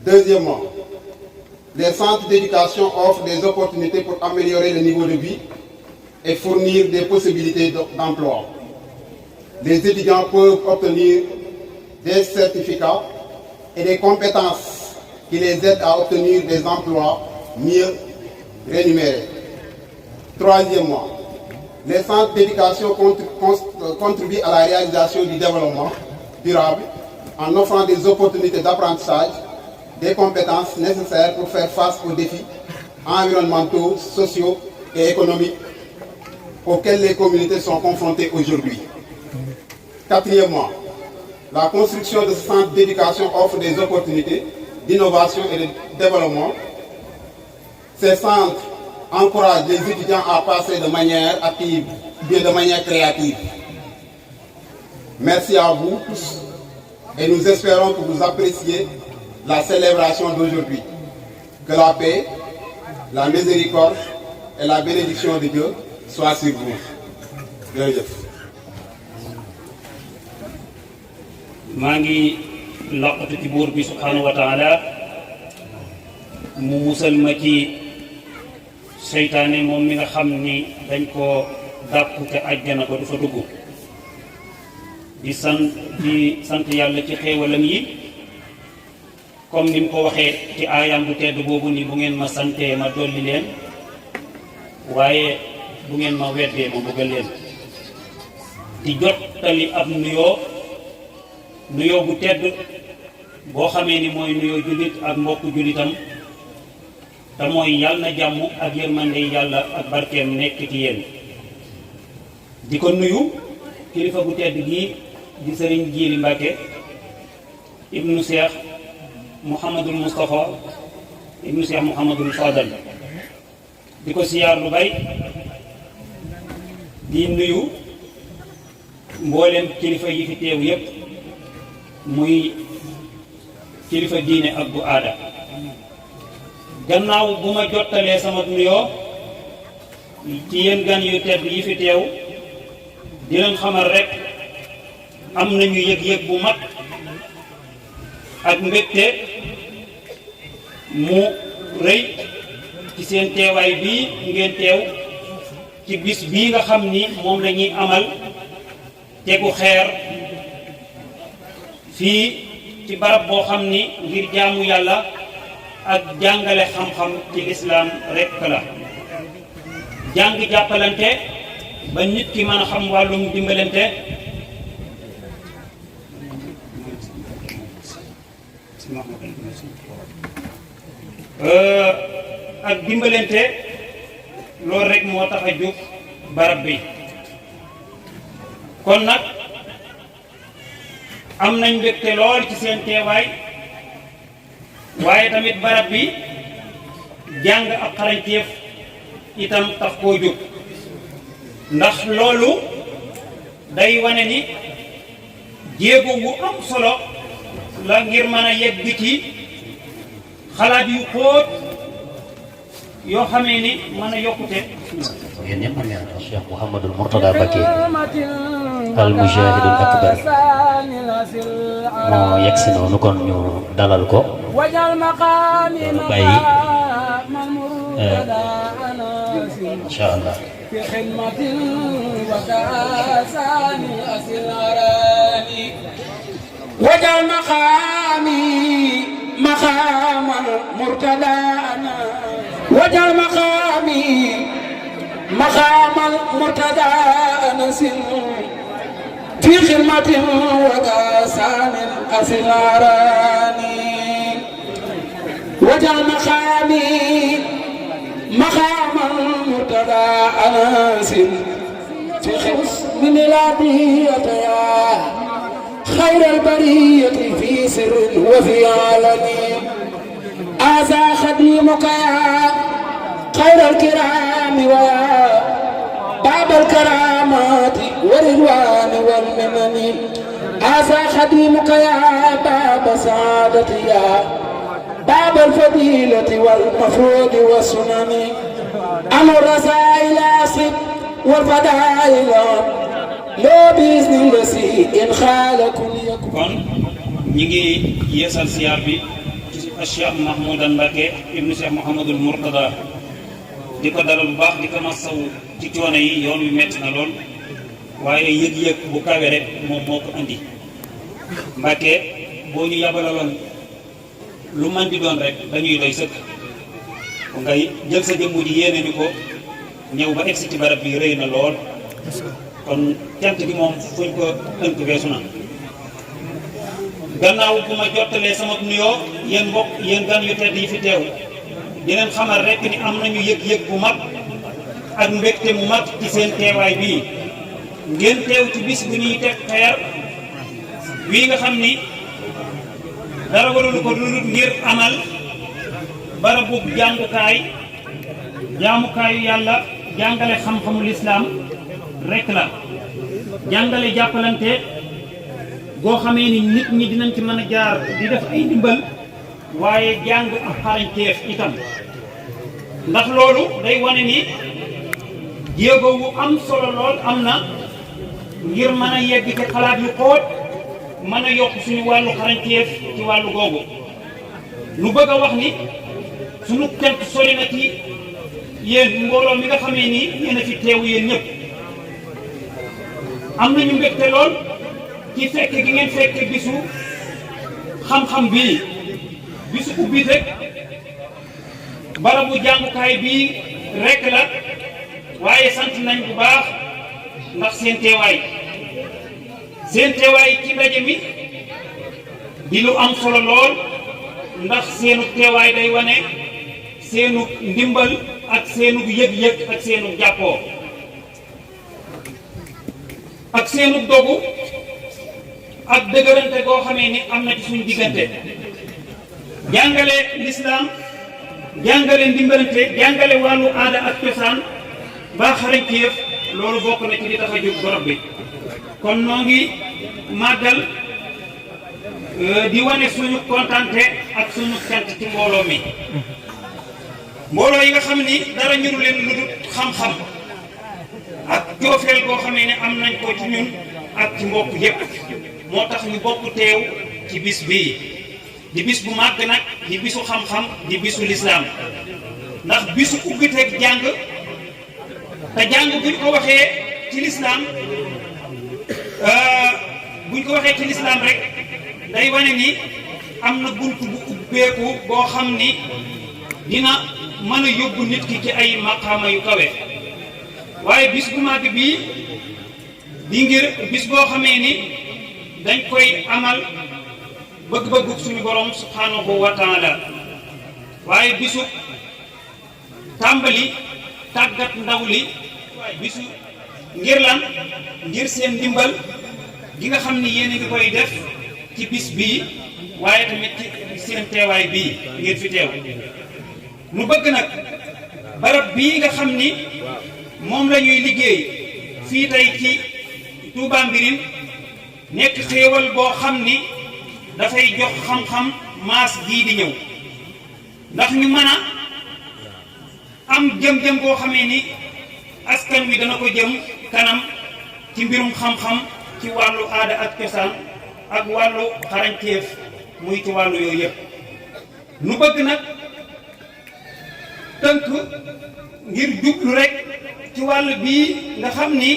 Deuxièmement, les centres d'éducation offrent des opportunités pour améliorer le niveau de vie et fournir des possibilités d'emploi. Les étudiants peuvent obtenir des certificats et des compétences qui les aident à obtenir des emplois mieux rémunérés. Troisièmement, les centres d'éducation contribuent à la réalisation du développement durable en offrant des opportunités d'apprentissage, des compétences nécessaires pour faire face aux défis environnementaux, sociaux et économiques auxquels les communautés sont confrontées aujourd'hui. Quatrièmement, la construction de ce centre d'éducation offre des opportunités d'innovation et de développement. Ces centres encouragent les étudiants à passer de manière active, bien de manière créative. Merci à vous tous et nous espérons que vous appréciez la célébration d'aujourd'hui. Que la paix, la miséricorde et la bénédiction de Dieu soient sur vous. Jërëjëf. maa ngi laqatu ci buur bi subhanahu wa taala mu musal ma ci seytaane moom mi nga xam ni dañ koo dàkku te àjjana ba du fa dugg di sant yàlla ci xéewalam yi comme ni mu ko waxee ci aayam bu tedd boobu ni bu ngeen ma santee ma dolli leen waaye bu ngeen ma weddee ma bëggal leen di jottali ab nuyoo bu tedd boo xamee ni mooy nuyoo jullit ak mbokku jullitam te mooy yàlla na jàmm ak yërmande yàlla ak barkeem nekk ci yéen di ko nuyu kilifa bu tedd gii di sëriñ Jiili Mbàkke ibnu Cheikh Mouhamadul Moustapha ibnu Cheikh Mouhamadul Fadal di ko siyaar lu bay di nuyu mboolem kilifa yi fi teew yépp muy kilifa diine ak bu aada gannaaw bu ma jottalee sama nuyoo ci yéen gan yu tedd yi fi teew di leen xamal rek am nañu yëg-yëg bu mag ak mbégte mu rëy ci seen teewaay bii ngeen teew ci bis bii nga xam ni moom la ñuy amal tegu xeer fii ci barab boo xam ni ngir jaamu yàlla ak jàngale xam-xam ci lislaam rekk la jàng jàppalante ba nit ki mën a xam wàllum dimbalante ak dimbalante loolu rekk moo tax a jóg barab bi kon nag am nañ mbégte lool ci seen teewaay waaye tamit barab bi jàng ak xarañteef itam tax koo jóg ndax loolu day wane ni jéego wu am solo la ngir mën a yegg ci xalaat yu xóot yoo xamee ni mën a yokkute. yéen ñëpp mën ngeen Cheikh Mouhamadul Mourtada Mbacké al mujahidul akbar moo yegg si noonu kon ñu dalal ko loolu bàyyi incha allah. وجعل مقامي مقام المرتدى وجعل مقامي مقام المرتدى أنس في خدمة وقاسان أسلاراني وجعل مقامي مقام المرتدى أنس في خدمة من العبية خير البرية في سر وفي علن هذا خديمك يا خير الكرام ويا باب الكرامات والرضوان والمنن هذا خديمك يا باب سعادتي يا باب الفضيلة والمفروض والسنن أمر الرسائل أصب والفضائل loo bis ni nga si in xaala kun yakun. kon ñi ngi yeesal siyaar bi ci Cheikh Mahmoudan Mbacké ibnu Cheikh Mouhamadul Mourtada di ko dalal bu baax di ko masaw ci coono yi yoon wi metti na lool waaye yëg-yëg bu kawe rek moom moo ko andi Mbacké boo ñu yabalaloon lu man di doon rek dañuy doy sëkk ngay jël sa jëmm ji yéene ñu ko ñëw ba egsi ci barab bi rëy na lool kon cant gi moom fuñ ko tënk weesu na gannaaw bu ma jottalee sama nuyoo yéen mbokk yéen gan yu tedd yi fi teew di leen xamal rek ni am nañu yëg-yëg bu mag ak mbégte mu mag ci seen teewaay bii ngeen teew ci bis bu ñuy teg xeer bii nga xam ni dara warulu ko lu ngir amal barabu jàngukaay jaamukaayu yàlla jàngale xam-xamu lislaam rekk la jàngale jàppalante boo xamee ni nit ñi dinañ ci mën a jaar di def ay ndimbal waaye jàng ak xarañteef itam ndax loolu day wane ni jéego wu am solo lool am na ngir mën a yegg ci xalaat yu xóot mën a yokk suñu wàllu xarañteef ci wàllu googu lu bëgg a wax ni suñu cant sori na ci yéen mbooloo mi nga xamee ni yéen a fi teew yéen ñëpp am nañu mbégte lool ci fekke gi ngeen fekke bisu xam-xam bii bisu ubbi rek barabu jàngukaay bii rek la waaye sant nañ bu baax ndax seen teewaay ci ndaje mi di lu am solo lool ndax seenu teewaay day wane seenu ndimbal ak seenu yëg-yëg ak seenu jàppoo ak seenu dogu ak dëgërante goo xamee ni am na ci suñu diggante jàngale lislaam jàngale ndimbalante jàngale wàllu aada ak cosaan ba xarañteef loolu bokk na ci li tax a jóg borom bi kon noo ngi màggal di wane suñu kontante ak suñu cant ci mbooloo mi mbooloo yi nga xam ni dara ñuru leen lu dul xam-xam ak coofeel goo xamee ne am nañ ko ci ñun ak ci mbokk yépp moo tax ñu bokk teew ci bis bii di bis bu màgg nag di bisu xam-xam di bisu lislaam ndax bisu ubbiteeg jàng te jàng buñ ko waxee ci lislaam rek day wane ni am na bunt bu ubbeeku boo xam ni dina mën a yóbbu nit ki ci ay maqaama yu kawe waaye bis bu màgg bii di ngir bis boo xamee ni dañ koy amal bëgg-bëggu suñu borom subhanahu wa taala waaye bisu tàmbali tàggat ndaw li bisu ngir lan ngir seen ndimbal gi nga xam ni yéen a ngi koy def ci bis bii waaye tamit ci seen teewaay bii ngeen fi teew nu bëgg nag barab bii nga xam ni moom la ñuy liggéey fii tey ci Touba Mbirine nekk xéewal boo xam ni dafay jox xam-xam maas gii di ñëw ndax ñu mën a am jëm-jëm boo xamee ni askan wi dana ko jëm kanam ci mbirum xam-xam ci wàllu aada ak cosaan ak wàllu xarañteef muy ci wàllu yooyu yëpp nu bëgg nag tënk ngir jublu rek ci wàll bii nga xam ni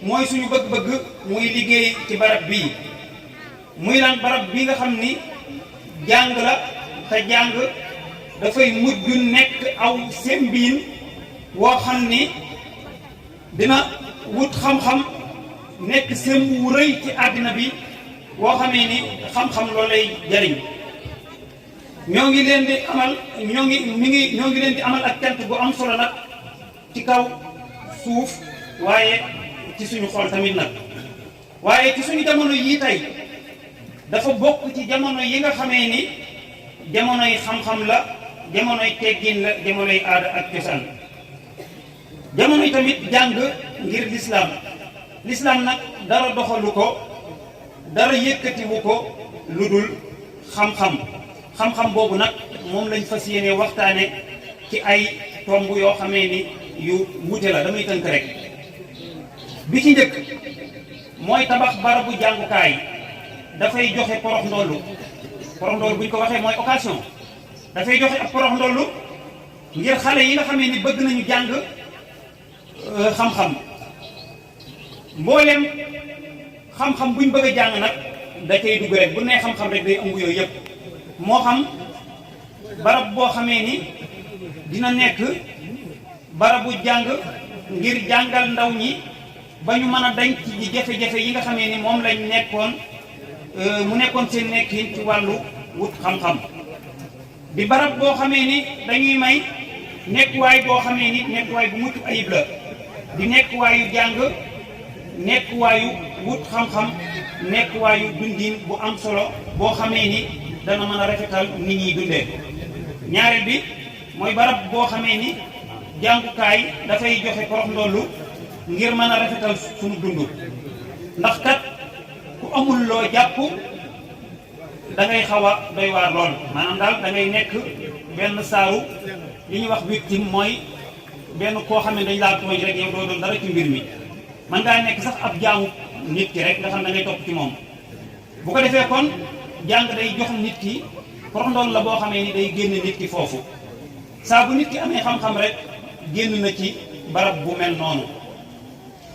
mooy suñu bëgg-bëgg muy liggéey ci barab bii muy lan barab bii nga xam ni jàng la te jàng dafay mujj nekk aw sembiin woo xam ni dina wut xam-xam nekk semb wu rëy ci àddina bi woo xamee ni xam-xam loolu lay jariñ ñoo ngi leen di amal ak cant bu am solo nag ci kaw suuf waaye ci suñu xol tamit nag waaye ci suñu jamono yii tey dafa bokk ci jamono yi nga xamee ni jamonoy xam-xam la jamonoy teggin la jamonoy aada ak cosaan jamonoy tamit jàng ngir lislaam nag dara doxalu ko dara yëkkatiwu ko lu dul xam-xam boobu nag moom lañ fas yéene waxtaane ci ay tomb yoo xamee ni yu wuute la damay tënk rek bi ci njëkk mooy tabax barabu jàngukaay dafay joxe porox ndollu bu ñu ko waxee mooy occasion dafay joxe ab porox ndollu ngir xale yi nga xamee ni bëgg nañu jàng xam-xam mbooleem xam-xam buñ bëgg a jàng nag da cay dugg rek bu nee xam-xam rek day ëmb yooyu yëpp moo xam barab boo xamee ni dina nekk barabu jàng ngir jàngal ndaw ñi ba ñu mën a dañ ci jafe-jafe yi nga xamee ni moom lañ nekkoon mu nekkoon seen nekkin ci wàllu wut xam-xam di barab boo xamee ni dañuy may nekkuwaay boo xamee ni nekkuwaay bu mucc ayib la di nekkuwaayu jàng nekkuwaayu wut xam-xam nekkuwaayu dundin bu am solo boo xamee ni dana mën a rafetal nit ñi dundee ñaareel bi mooy barab boo xamee ni jàngukaay dafay joxe porox ndollu ngir mën a rafetal suñu dund ndax kat ku amul loo jàpp da ngay xaw a doy waar lool maanaam daal da ngay nekk benn saaru li ñuy wax victime mooy benn koo xam ne dañ laa tooñ rek yow doo doon dara ci mbir mi man ngaa nekk sax ab jaamu nit ki rek nga xam da ngay topp ci moom bu ko defee kon jàng day jox nit ki porox ndollu la boo xamee ni day génn nit ki foofu saa bu nit ki amee xam-xam rek génn na ci barab bu mel noonu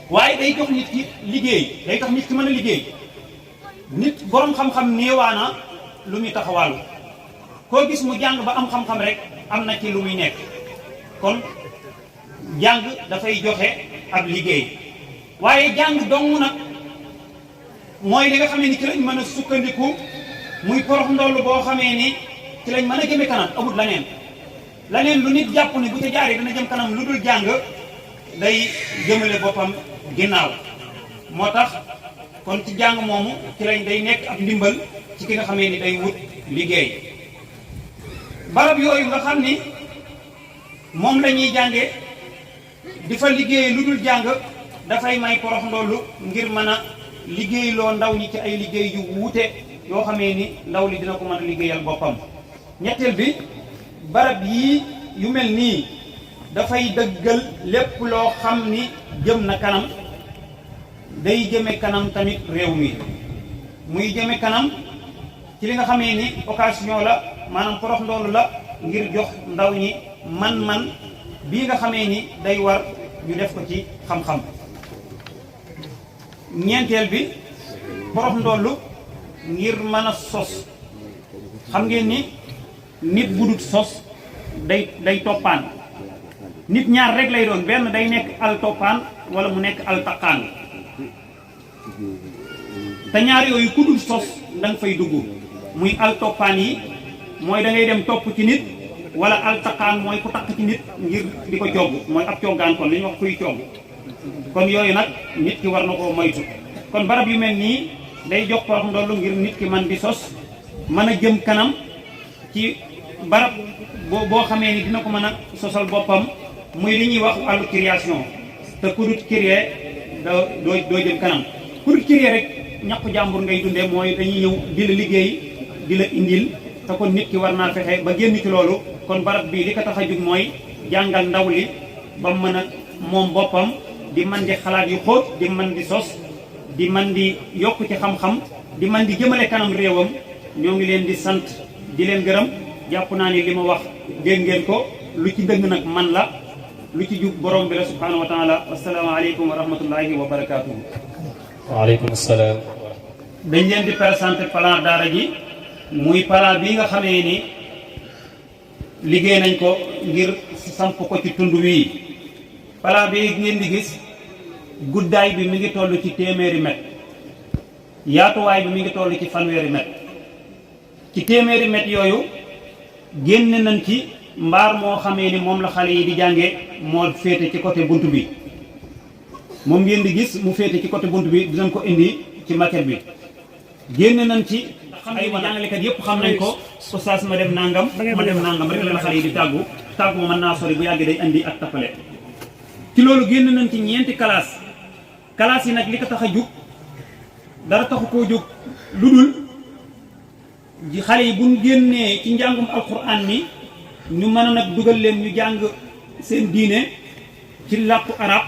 waaye day jox nit ki liggéey day tax nit ki mën a liggéey nit boroom xam-xam néewaana lu muy taxawaalu koo gis mu jàng ba am xam-xam rek am na ci lu muy nekk kon jàng dafay joxe ab liggéey waaye jàng dong nag mooy li nga xamee ni ci lañ mën a sukkandiku muy porox ndollu boo xamee ni ci lañ mën a jëme kanam amul laneen lu nit jàpp ni bu ca jaaree dana jëm kanam lu dul jàng day jëmale boppam ginnaaw moo tax kon ci jàng moomu ci lañ day nekk ab ndimbal ci ki nga xamee ni day wut liggéey barab yooyu nga xam ni moom la ñuy jànge di fa liggéey lu dul jàng dafay may porox ndollu ngir mën a liggéeyloo ndaw ñi ci ay liggéey yu wuute yoo xamee ni ndaw li dina ko mën a liggéeyal boppam ñetteel bi barab yii yu mel nii dafay dëggal lépp loo xam ni jëm na kanam day jëme kanam tamit réew mi muy jëme kanam ci li nga xamee ni occasion la maanaam porox ndollu la ngir jox ndaw ñi man-man bii nga xamee ni day war ñu def ko ci xam-xam ñeenteel bi porox ndollu ngir mën a sos xam ngeen ni nit bu dut sos day toppaan nit ñaar rek lay doon benn day nekk al toppaan wala mu nekk al taqaan te ñaar yooyu ku dul sos da nga fay dugg muy al toppaan yi mooy da ngay dem topp ci nit wala al taqaan mooy ku takk ci nit ngir di ko cogg mooy ab coggaan kon li ñuy wax kuy cogg kon yooyu nag nit ki war na koo moytu kon barab yu mel nii day jox porox ndollu ngir nit ki man di sos mën a jëm kanam ci barab boo xamee ni dina ko mën a sosal boppam muy li ñuy wax wàllu création te ku dut créer doo jëm kanam ku dut créer rek ñàkku jàmbur ngay dundee mooy dañuy ñëw di la liggéey di la indil te kon nit ki war naa fexe ba génn ci loolu kon barab bii li ko tax a jug mooy jàngal ndaw li ba mën a moom boppam di man di xalaat yu xóot di man di sos di man di yokk ci xam-xam di man di jëmale kanam réewam ñoo ngi leen di sant di leen gërëm jàpp naa ni li ma wax dégg ngeen ko lu ci dëgg nag man la lu ci jub borom bi la subhanahu wa taala asalaamaaleykum wa rahmatullahi wa barakatuhu waaleykum salaam dañ leen di présenter plan daara ji muy plan bi nga xamee ni liggéey nañ ko ngir samp ko ci tund wii plan bi ngeen di gis guddaay bi mi ngi toll ci téeméeri mètre yaatuwaay bi mi ngi toll ci fanweeri mètre ci téeméeri mètre yooyu génn nañ ci mbaar moo xamee ni moom la xale yi di jànge moo féete ci côté bunt bi moom ngeen di gis mu féete ci côté bunt bi dinañ ko indi ci maquette bi génn nañ ci xam ay jàngalekat yëpp xam nañ ko oustaz ma dem nangam rek la xale yi di tàggu ma mën naa sori bu yàggee day andi ak tappale ci loolu génn nañ ci ñeenti classe yi nag li ko tax a jug dara taxu koo jóg lu dul xale yi buñ génnee ci njàngum alquran mi ñu mën a nag dugal leen ñu jàng seen diine ci làkku arab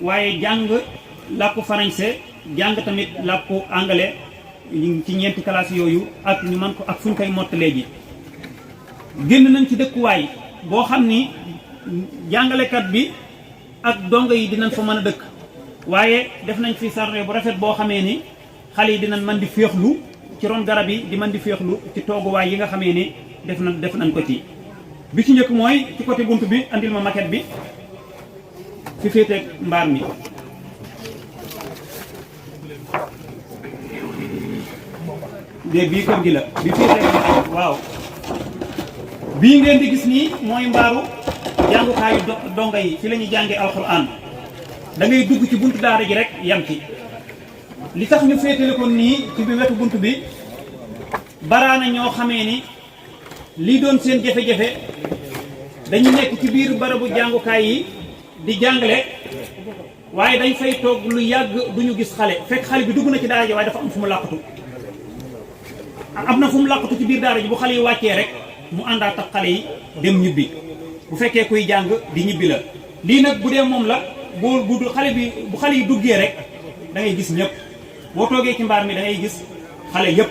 waaye jàng làkku français jàng tamit làkku anglais ci ñeenti classe yooyu ak ñu mën ko ak fu ñu koy mottalee ji génn nañ ci dëkkuwaay boo xam ni jàngalekat bi ak dongo yi dinañ fa mën a dëkk waaye def nañ fi sarre bu rafet boo xamee ni xale yi dinañ mën di féexlu ci ron garab yi di mën di féexlu ci tooguwaay yi nga xamee ni def nañ ko ci bi ci njëkk mooy ci côté bunt bi andil ma maquette bi fi féeteeg mbaar mi de bii kër gi la bi féeteeg waaw bii ngeen di gis nii mooy mbaaru jàngukaayu donga yi fi la ñuy jàngee alxuraan da ngay dugg ci buntu daara ji rek yam ci li tax ñu féetale ko nii ci bi wetu bunt bi baraana ñoo xamee ni lii doon seen jafe-jafe dañu nekk ci biir barabu jàngukaay yi di jàngale waaye dañ fay toog lu yàgg duñu gis xale fekk xale bi dugg na ci daara ji waaye dafa am fu mu làqatu am na fu mu làqatu ci biir daara ji bu xale yi wàccee rek mu àndaat ak xale yi dem ñibbi bu fekkee kuy jàng di ñibbi la lii nag bu dee moom la bu xale yi duggee rek da ngay gis ñëpp boo toogee ci mbaar mi da ngay gis xale yëpp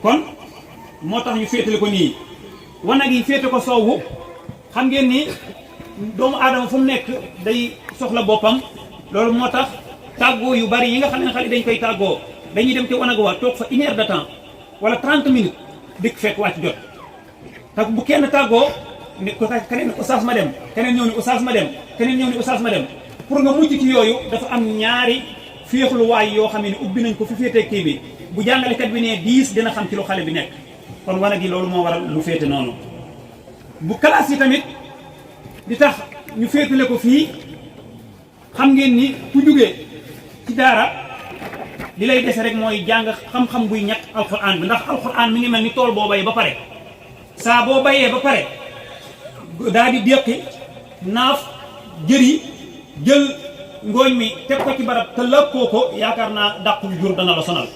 kon moo tax ñu féetale ko nii wanag yi féete ko soowu xam ngeen ni doomu aadama fu mu nekk day soxla boppam loolu moo tax tàggoo yu bari yi nga xam ne xale dañ koy tàggoo dañuy dem ci wanag wa toog fa 1 heure de temps wala 30 minutes dikk fekk wàcc jot te bu kenn tàggoo ni ko keneen oustaz ma dem keneen ñëw ni oustaz ma dem keneen ñëw ni oustaz ma dem pour nga mucc ci yooyu dafa am ñaari féexluwaay yoo xam ne ubbi nañ ko fi féetee kii bi bu jàngalekat bi ne 10 dina xam ci lu xale bi nekk kon wane gi loolu moo waral lu féete noonu bu classe yi tamit di tax ñu féetale ko fii xam ngeen ni ku jugee ci daara li lay dese rek mooy jàng xam-xam buy ñett alxuraan bi ndax alxuraan mi ngi mel ni tool boo bay ba pare saa boo bayee ba pare daal di déqi naaf jëri jël ngooñ mi teg ko ci barab te lëkkoo ko yaakaar naa dàq yu jur dana la sonal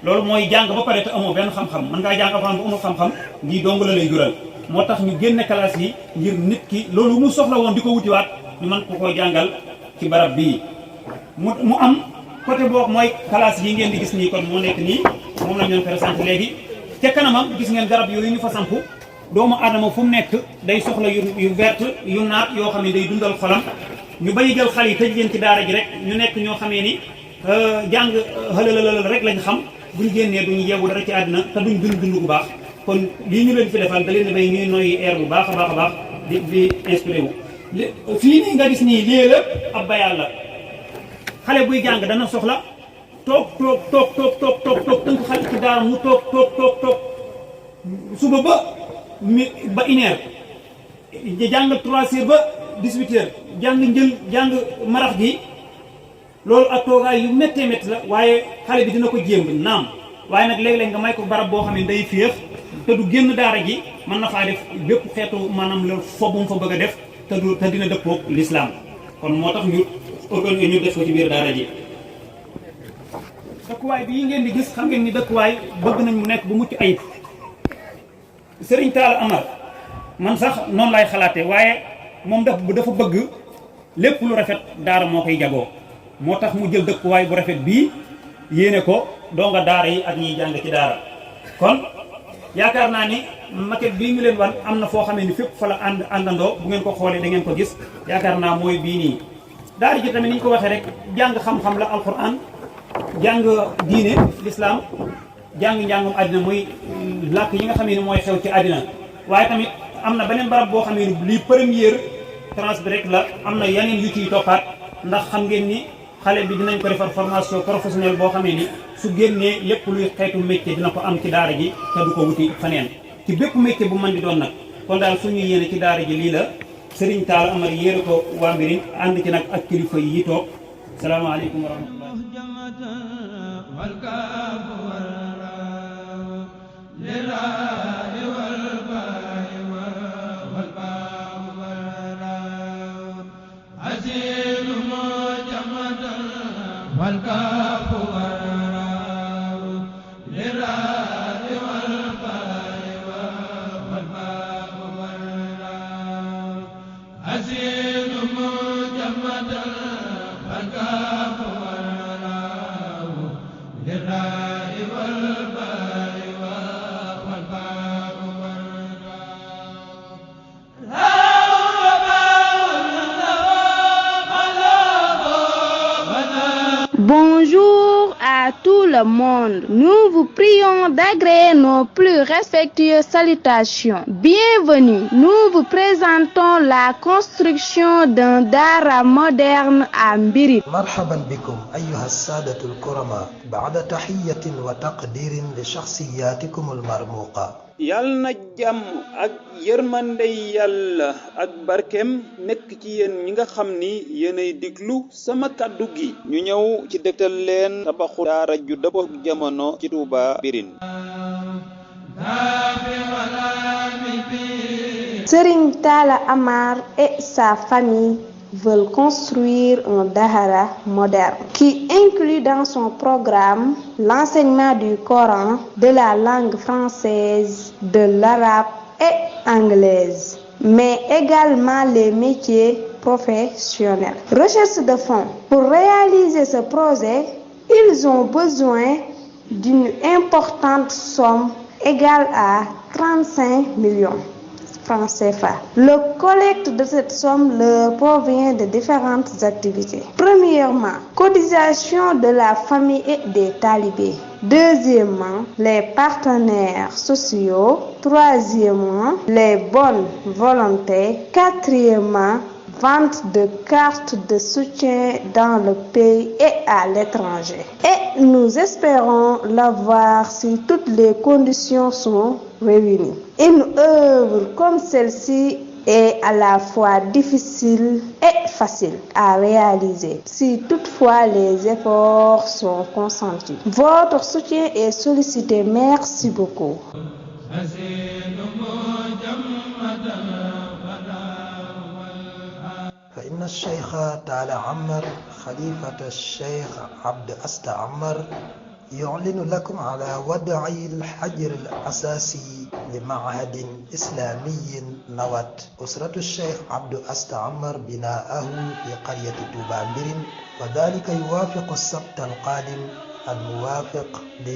loolu mooy jàng ba pare te amoo benn xam-xam mën ngaa jàng alxuraan bu amul xam-xam ngi dong la lay jural moo tax ñu génne classe yi ngir nit ki loolu mu soxla woon di ko wutiwaat ñu mën ko koo jàngal ci barab bii mu am côté boobu mooy classe yi ngeen di gis nii kon moo nekk nii moom la ñu leen présenté léegi ca kanamam gis ngeen garab yooyu ñu fa sampu doomu aadama fu mu nekk day soxla yu verte yu naat yoo xam ne day dundal xolam ñu bañ a jël xale yi tëj leen ci daara ji rek ñu nekk ñoo xamee ni jàng xëlalalal rek lañ xam buñ génnee duñu yeewu dara ci àddina te duñ dund bu baax kon lii ñu leen fi defal da leen di bay ñuy noyyi air bu baax a baax a baax di inspiré wu fii nii nga gis nii lii la ab bayal la xale buy jàng dana soxla toog tënk xale ci daara mu toog suba ba 1 heure jàng 3 heures ba 18 heures jàng marax gi loolu ak toogaay yu méttee métti la waaye xale bi dina ko jéem naam waaye nag léeg-léeg nga may ko barab boo xam ne day féex te du génn daara ji mën na faa def bépp xeetu maanaam la fo bu mu fa bëgg a def te dina dëppoog l'islam kon moo tax ñu def ko ci biir daara ji dëkkuwaay bii ngeen di gis xam ngeen ni dëkkuwaay bëgg nañ mu nekk bu mucc ayib Serigne Talla Amar man sax noonu lay xalaatee waaye moom dafa bëgg lépp lu rafet daara moo koy jagoo moo tax mu jël dëkkuwaay bu rafet bii yéene ko donga daara yi ak ñiy jàng ci daara kon yaakaar naa ni maquette bii ñu leen wan am na foo xamee ni fépp fa la àndandoo bu ngeen ko xoolee da ngeen ko gis yaakaar naa mooy bii nii daara ji tamit ni ñu ko waxee rek jàng xam-xam la alquran jàng diine l'islam jàng njàngum àddina muy làkk yi nga xam ne mooy xew ci àddina waaye tamit am na beneen barab boo xam ne lii première tranche bi rek la am na yeneen yu ciy toppaat ndax xam ngeen ni xale bi dinañ ko defar formation professionnelle boo xamee ni su génnee lépp luy xeetu métier dina ko am ci daara ji te du ko wuti faneen ci bépp métier bu mën di doon nag kon daal suñu yéene ci daara ji lii la Serigne Talla Amar yéere ko waa Mbirine ànd ci nag ak kilifa yi toog salaamaaleykum wa rahmatullah Bonjour à tout le monde. Nous vous prions d'agréer nos plus respectueuses salutations. Bienvenue. Nous vous présentons la construction d'un dara moderne à Mbirit. مرحبا بكم أيها السادة الكرماء بعد تحية وتقدير لشخصياتكم المرموقة. yal na jàmm ak yërmande yàlla ak barkem nekk ci yéen ñi nga xam ni yéenay diglu sama kàddu gi ñu ñëw ci dëgtal leen tabaxu daara ju dëppoo ak jamono ci Touba Birine. Serigne Talla Amar et sa famille veulent construire un dahara moderne qui inclut dans son programme l'enseignement du Coran, de la langue française, de l'arabe et anglaise, mais également les métiers professionnels. Recherche de fonds. Pour réaliser ce projet, ils ont besoin d'une importante somme égale à 35 millions. CFA. Le collecte de cette somme leur provient de différentes activités. Premièrement, cotisation de la famille et des talibés. Deuxièmement, les partenaires sociaux. Troisièmement, les bonnes volontés. Quatrièmement, vente de cartes de soutien dans le pays et à l'étranger. Et nous espérons l'avoir si toutes les conditions sont réunies. Une œuvre comme celle-ci est à la fois difficile et facile à réaliser si toutefois les efforts sont consentis. Votre soutien est sollicité. Merci beaucoup. فإن الشيخ تالا عمر خليفة الشيخ عبد أستا عمر يعلن لكم على وضع الحجر الأساسي لمعهد إسلامي نوت. أسرة الشيخ عبد أستا عمر بناءه في قرية طوبى برين، وذلك يوافق السبت القادم الموافق ل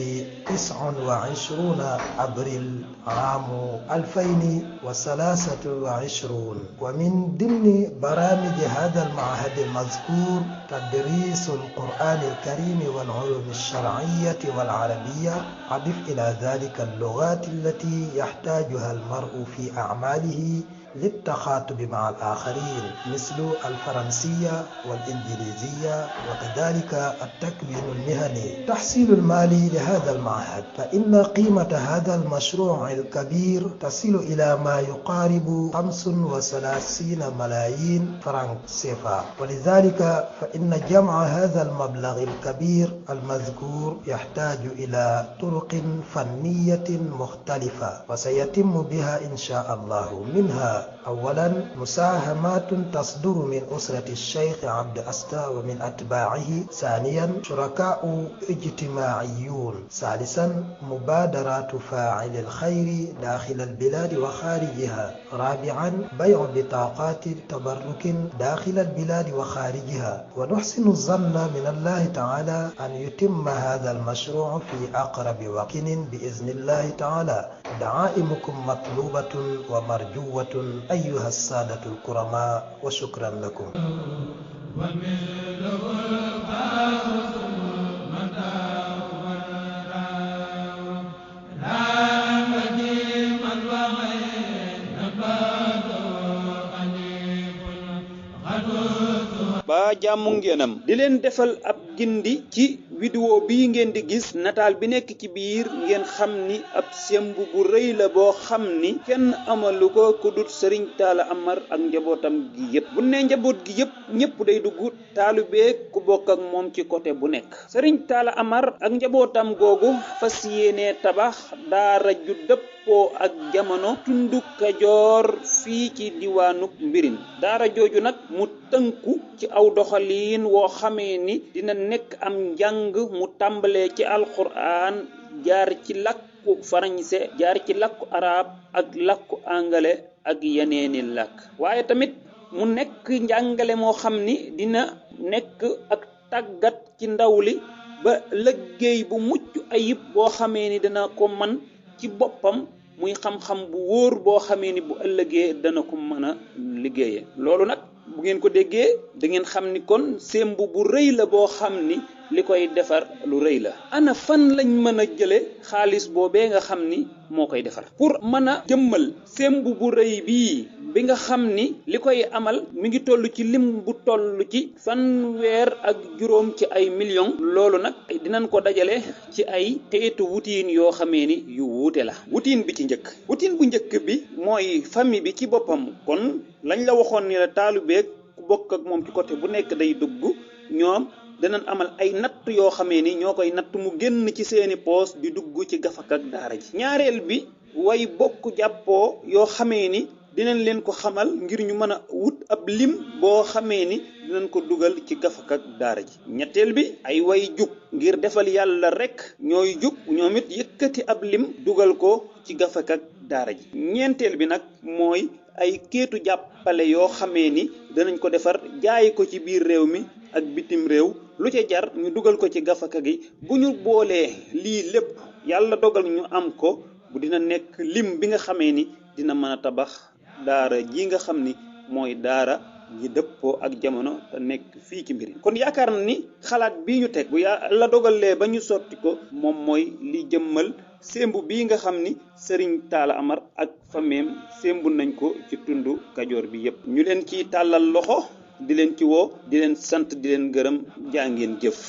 29 أبريل عام 2023. ومن ضمن برامج هذا المعهد المذكور تدريس القرآن الكريم والعلوم الشرعية والعربية. أضف إلى ذلك اللغات التي يحتاجها المرء في أعماله للتخاطب مع الآخرين مثل الفرنسية والإنجليزية، وكذلك التكوين المهني. تحصيل المالي لهذا المعهد، فإن قيمة هذا المشروع الكبير تصل إلى ما يقارب 35 ملايين فرنك سيفا، ولذلك فإن جمع هذا المبلغ الكبير المذكور يحتاج إلى طرق فنية مختلفة وسيتم بها إن شاء الله. منها أولا مساهمات تصدر من أسرة الشيخ عبد أستا ومن أتباعه. ثانيا شركاء اجتماعيون. ثالثا مبادرات فاعل الخير داخل البلاد وخارجها. رابعا بيع بطاقات تبرك داخل البلاد وخارجها. ونحسن الظن من الله تعالى أن يتم هذا المشروع في أقرب وقت بإذن الله تعالى. دعائمكم مطلوبة ومرجوة أيها السادة الكرماء، وشكرا لكم. ba jàmm ngeenam di leen defal ab gindi ci vidéo bii ngeen di gis nataal bi nekk ci biir ngeen xam ni ab semb bu rëy la boo xam ni kenn amalu ko ku dut Serigne Talla Amar ak njabootam gi yépp. bu ne njaboot gi yépp ñépp day dugg taalibee ku bokk ak moom ci côté bu nekk. Serigne Talla Amar ak njabootam googu fas yéenee tabax daara ju dëpp dëppoo ak jamono tunduk Kajoor fii ci diwaanub Mbirin. daara jooju nag mu tënku ci aw doxaliin woo xamee ni dina nekk am njàng mu tàmbalee ci alxuraan jaar ci làkku farañse jaar ci làkku arab ak làkku angale ak yeneeni làkk waaye tamit mu nekk njàngale moo xam ni dina nekk ak tàggat ci ndaw li ba liggéey bu mucc ayib boo xamee ni dana ko man ci boppam muy xam-xam bu wóor boo xamee ni bu ëllëgee dana ko mën a liggéeye loolu nag bu ngeen ko déggee da ngeen xam ni kon sémb bu rëy la boo xam ni li koy defar lu rëy la. ana fan lañ mën a jële xaalis boobee nga xam ni moo koy defar pour mën a jëmmal sémb bu rëy bii bi nga xam ni li koy amal mi ngi toll ci lim bu toll ci 1,7 ci ay millions. loolu nag dinañ ko dajale ci ay xeetu wutiin yoo xamee ni yu wuute la. wutiin bi ci njëkk wutiin bu njëkk bi mooy famille bi ci boppam kon lañ la waxoon ni la taalubeeg ku bokk ak moom ci côté bu nekk day dugg ñoom danañ amal ay natt yoo xamee ni ñoo koy natt mu génn ci seeni poos di dugg ci gafak ak daara ji. ñaareel bi way bokk jàppoo yoo xamee ni dinañ leen ko xamal ngir ñu mën a wut ab lim boo xamee ni dinañ ko dugal ci gafak ak daara ji. ñetteel bi ay way jug ngir defal yàlla rek ñooy jug ñoom it yëkkati ab lim dugal ko ci gafak ak daara ji. ñeenteel bi nag mooy ay kéetu jàppale yoo xamee ni danañ ko defar jaay ko ci biir réew mi ak bitim réew lu ca jar ñu dugal ko ci gafaka gi. bu ñu boolee lii lépp yàlla dogal ñu am ko bu dina nekk lim bi nga xamee ni dina mën a tabax daara ji nga xam ni mooy daara ji dëppoo ak jamono te nekk fii ci Mbirin. kon yaakaar na ni xalaat bii ñu teg bu yàlla dogalee ba ñu sotti ko moom mooy li jëmmal sémbu bii nga xam ni Serigne Talla Amar ak fameem sémbu nañ ko ci tundu Kajoor bi yépp. ñu leen ci tàllal loxo di leen ci woo di leen sant di leen gërëm jaa ngeen jëf.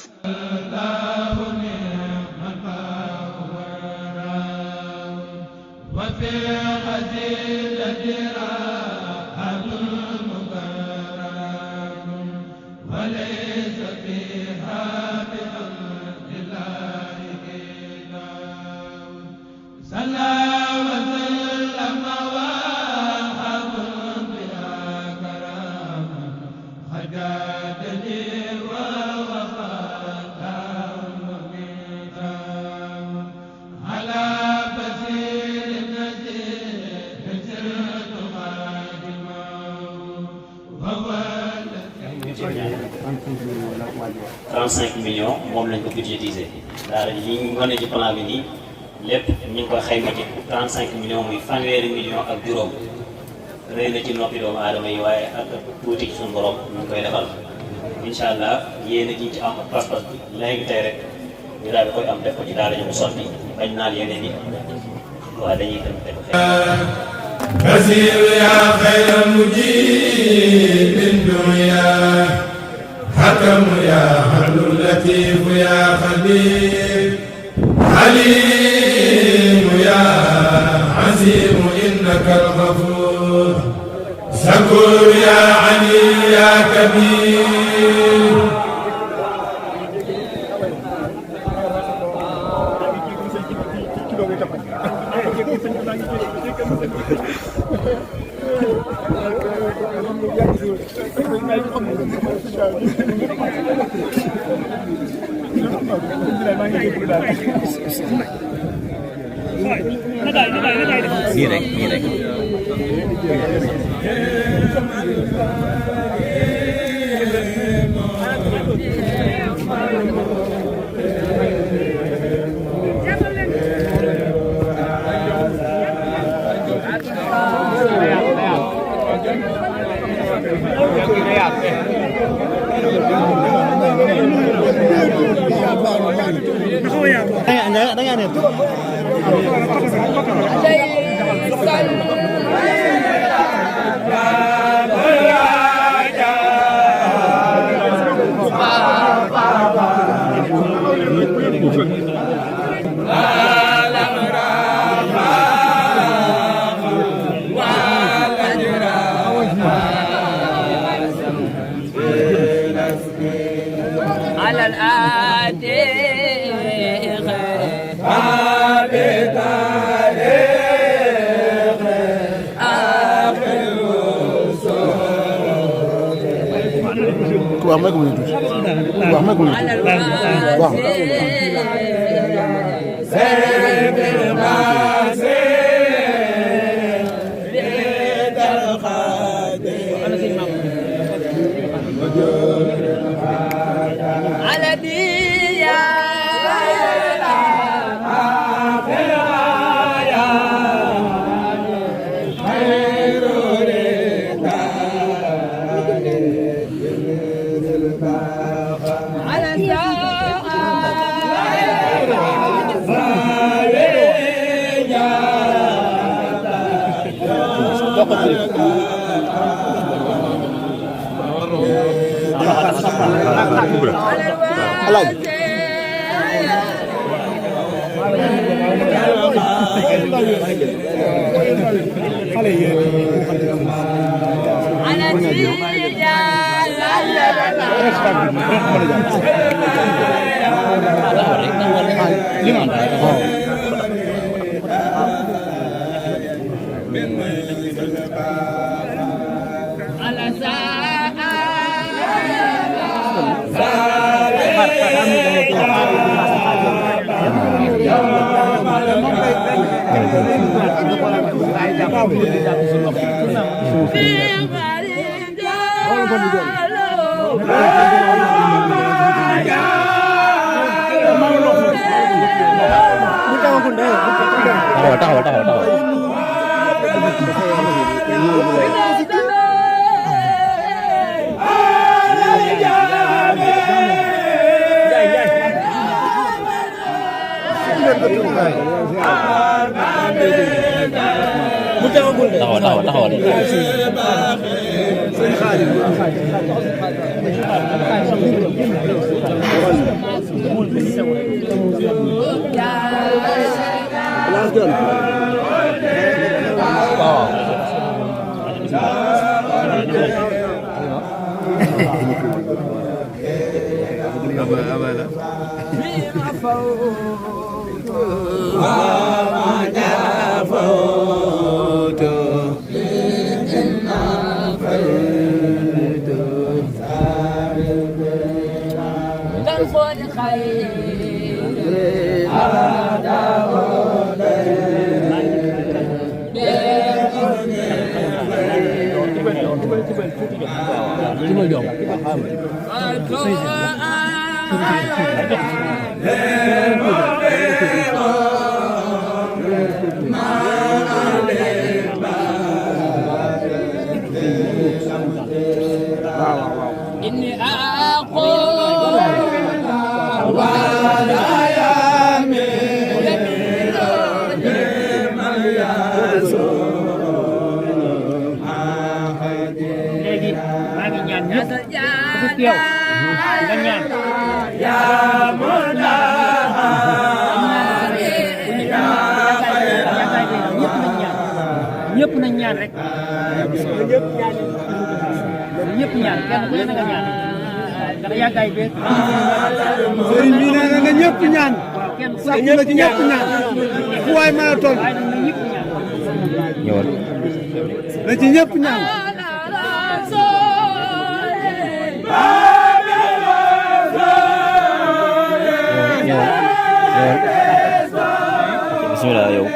millions moom lañ ko budgétisé daara ji ñu wane ci plan bi nii lépp ñu ngi ko xayma ci 35 millions muy 100 millions ak juróom rëy na ci noppi doomu aadama yi waaye ak tuuti ci suñu borom ñu ngi koy defal incha allah yéen a ji ci am pas-pas bi léegi tey rek ñu daal di koy am def ko ci daara ji mu sotti bañ naan yeneen yi waaye dañuy dem def ko Basiir yaa xayra mujiib min dunya حكم يا عدل لطيف يا خبير حليم يا عزيم إنك الغفور شكور يا علي يا كبير nii rek على الآتي waaw may ko mu tuuti waaw may ko mu tuuti waaw ñëpp nañ ñaan rek ñëpp ñaan kenn ku ne nga ñaan ndax yàggaay bi sëriñ bi nee na nga ñëpp ñaan sax ñu la ci ñëpp ñaan fu waay mën a toll ñëwal na ci ñëpp ñaan bismillah yow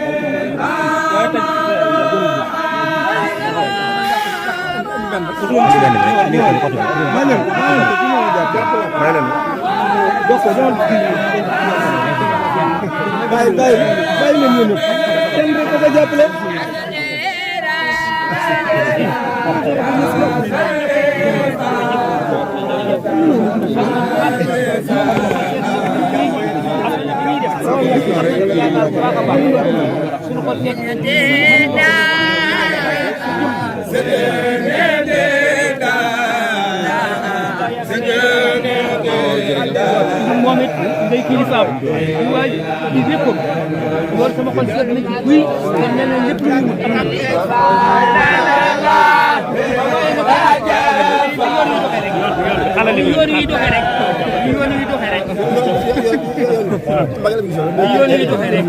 moom it day kilifaam di waay di léppam loolu sama xol seet na ci buy kon nee na lépp lu mu am yoon yi doxee rek yoon yi doxee rek yoon yi doxee rek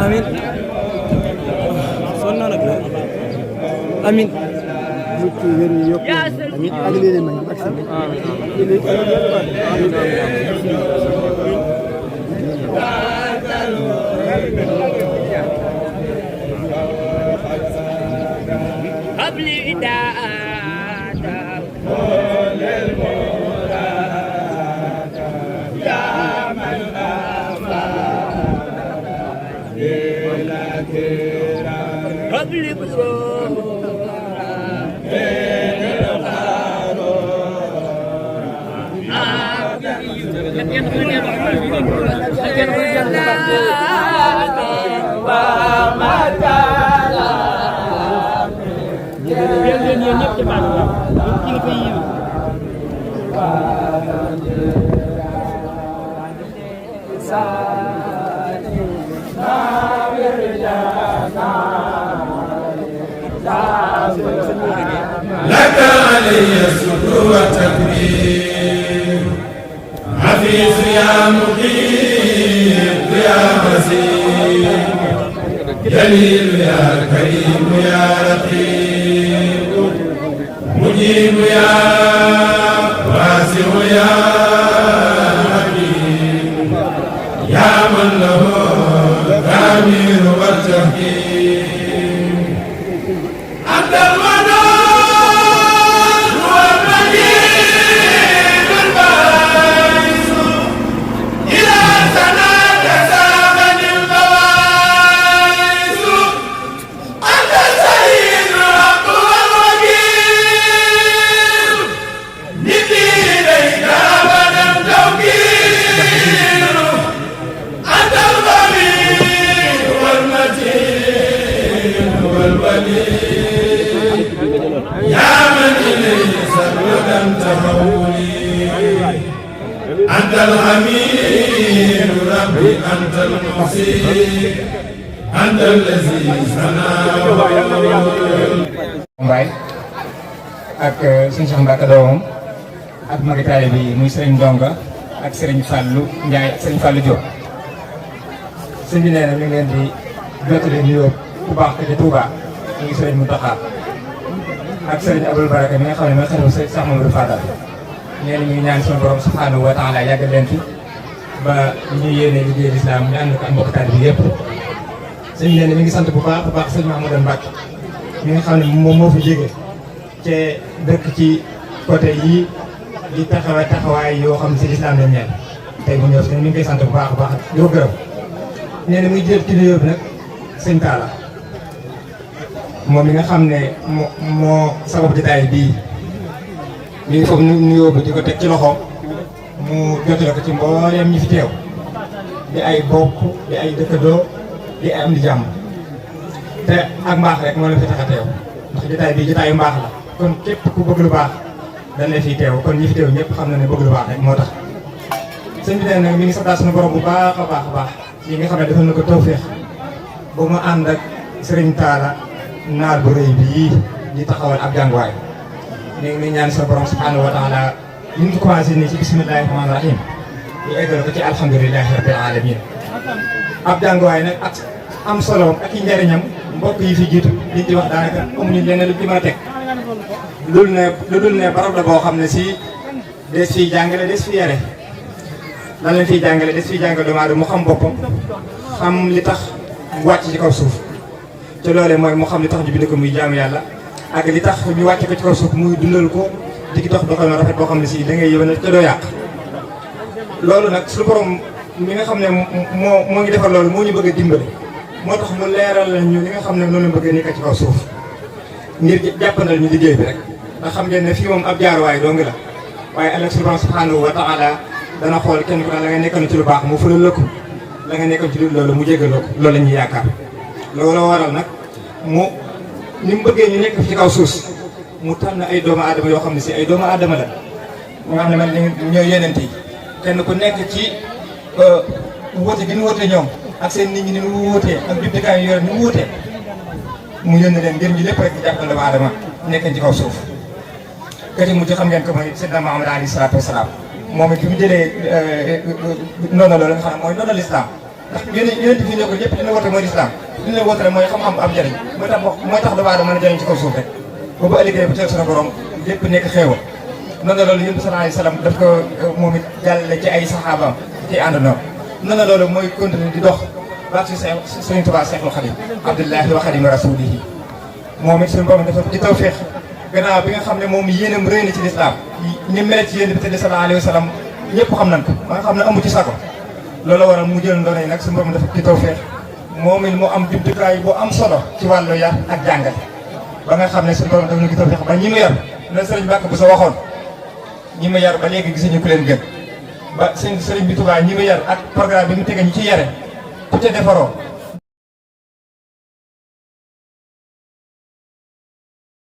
amiin amin mucc wér yi yokk amin ak léegi may ak sa لك علي الشكر والتكبير حفيظ يا مقيم يا وزير جليل يا كريم يا رقيب مجيب يا واسع يا حكيم يا من له التأمير والتحكيم أنت المنان والمجيد البائس إلى سناك ساقن البوائس أنت السيد الحق والوكيل ندي إليك أبدا توكيل أنت الغني والمتين والولي يا من إليه سردا تحولي أنت الحميد ربي أنت المحسن أنت الذي صنع Mbaye ak sëñ Cheikh Mbacke doomam ak magi taalibe bi muy Serigne Ndonga ak Serigne Fallou Ndiaye ak Serigne Fallou Diop sëñ bi nee na mi ngi leen di jottali nuyoo bu baax ci Touba mu ngi Serigne Mountakha ak Serigne Abdoul Baraka mi nga xam ne mooy xalifa Cheikh Mamadou Fadal nee na ñu ngi ñaan suñu borom subhanahu wa taala yàggal leen fi ba ñu yéene liggéey lislaam ñu ànd ko ak mbokk taalibe bi yëpp sëñ bi nee na mi ngi sant bu baax sëñ Mahmoudane Mbacke mi nga xam ne moom moo fi jóge te dëkk ci côté yii di taxawaay yoo xam ne si lislaam lañ ñeel tey bu ñëw si mi ngi koy sant bu baax di ko gërëm nee na muy jël ci nuyoo bi nag sëñ Talla moom mi nga xam ne moo sabab jotaay bii mi ngi foofu nuyoo bi di ko teg ci loxo mu jotale ko ci mbooleem ñi fi teew di ay bokk di ay dëkkandoo di ay am di jàmm te ak mbaax rek moo la fi tax a teew ndax jotaay bii jotaayu mbaax la kon képp ku bëgg lu baax dañ lay fiy teew kon ñi fi teew ñëpp xam na ne bëgg lu baax rek moo tax sëñ bi nag mi ngi santaat suñu borom bu baax a baax yi nga xam ne defal na ko tawféex ba mu ànd ak Serigne Talla naar bu rëy bii di taxawal ab jànguwaay ñu ngi ñaan suñu borom subhanahu wa taala ñu ngi commencé nii ci bismillahi rahmaani rahim ñu eggal ko ci alhamdulilahi rabbil alamin ab jànguwaay nag ak am solo ak i njëriñam mbokk yi fi jiitu liñ ci wax daanaka amuñu leneen lu ci mën a teg lu dul ne barab la boo xam ne si des fiy jàngale des fi yare lan lañ fiy jàngale des fiy jàngale doomu aadama mu xam boppam xam li tax mu wàcc ci kaw suuf te loolee mooy mu xam li tax ñu bind ko muy jaamu yàlla ak li tax ñu wàcc ko ci kaw suuf muy dundal ko di ki dox doxal na rafet boo xam ne si da ngay yëwénal te doo yàq loolu nag suñu borom mi nga xam ne moo ngi defar loolu moo ñu bëgg a dimbale moo tax mu leeral ñu li nga xam ne noonu la bëgg a nekk ci kaw suuf ngir jàppandal ñu liggéey bi rek ndax xam ngeen ne fii moom ab jaaruwaay dong la waaye ëllëg subhanahu wa taala dana xool kenn ku ne la nga nekkoon ci lu baax mu fulal la ko la nga nekkoon ci loolu mu jégaloo ko loolu la ñuy yaakaar loolu waral nag mu ni mu bëggee ñu nekk ci kaw suuf mu tànn ay doomu aadama yoo xam ne si ay doomu aadama la nga xam ne man ñooy yeneen yi kenn ku nekk ci woote gi ñu woote ñoom ak seen nit ñi ni mu wootee ak jumtukaay yu yore ni mu wootee mu yónni leen ngir ñu lépp rek di jàppale doomu aadama nekk ci kaw suuf kër yi mu ci xam ngeen ko mooy Seydina Muhammad alayhi salaatu wasalaam moom it bi mu jëlee noonu loolu nga xam ne mooy noonu l'islam ndax yéen fi ne ko yëpp dina woote mooy lislaam dina woote mooy xam-xam am njëriñ mooy tax doomu aadama mën a jëriñ ci kaw suuf rek ba bu ëllëgee bu teel suñu borom lépp nekk xéewal noonu la loolu yonent bi sallallahu alayhi wasallam daf ko moom it jàllale ci ay saxaabaam ci àndandoo noonu la loolu mooy continuer di dox baax si Sëriñ Tuubaa Seexul Xadiim Abdullahi wa Xadiimi Rasuulihi moom it suñu borom dafa ci tawfeex gannaaw bi nga xam ne moom yéenam rëy na ci lislaam ni mel ci yéen bi tëdd sallallahu alayhi wasallam ñëpp xam nañ ko ba nga xam ne amu ci sago loolu waral mu jël ndono yi nag suñu borom dafa ci tawfeex moom it mu am jumtukaay bu am solo ci wàllu yar ak jàngale ba nga xam ne suñu borom dafa ñu ci tawfeex ba ñi mu yar na sëriñ Mbàkke bu sa waxoon ñi mu yar ba léegi gisuñu ku leen gën ba sëriñ bi Tuubaa ñi mu yar ak programme bi mu tege ñu ci yare ku ca defaroo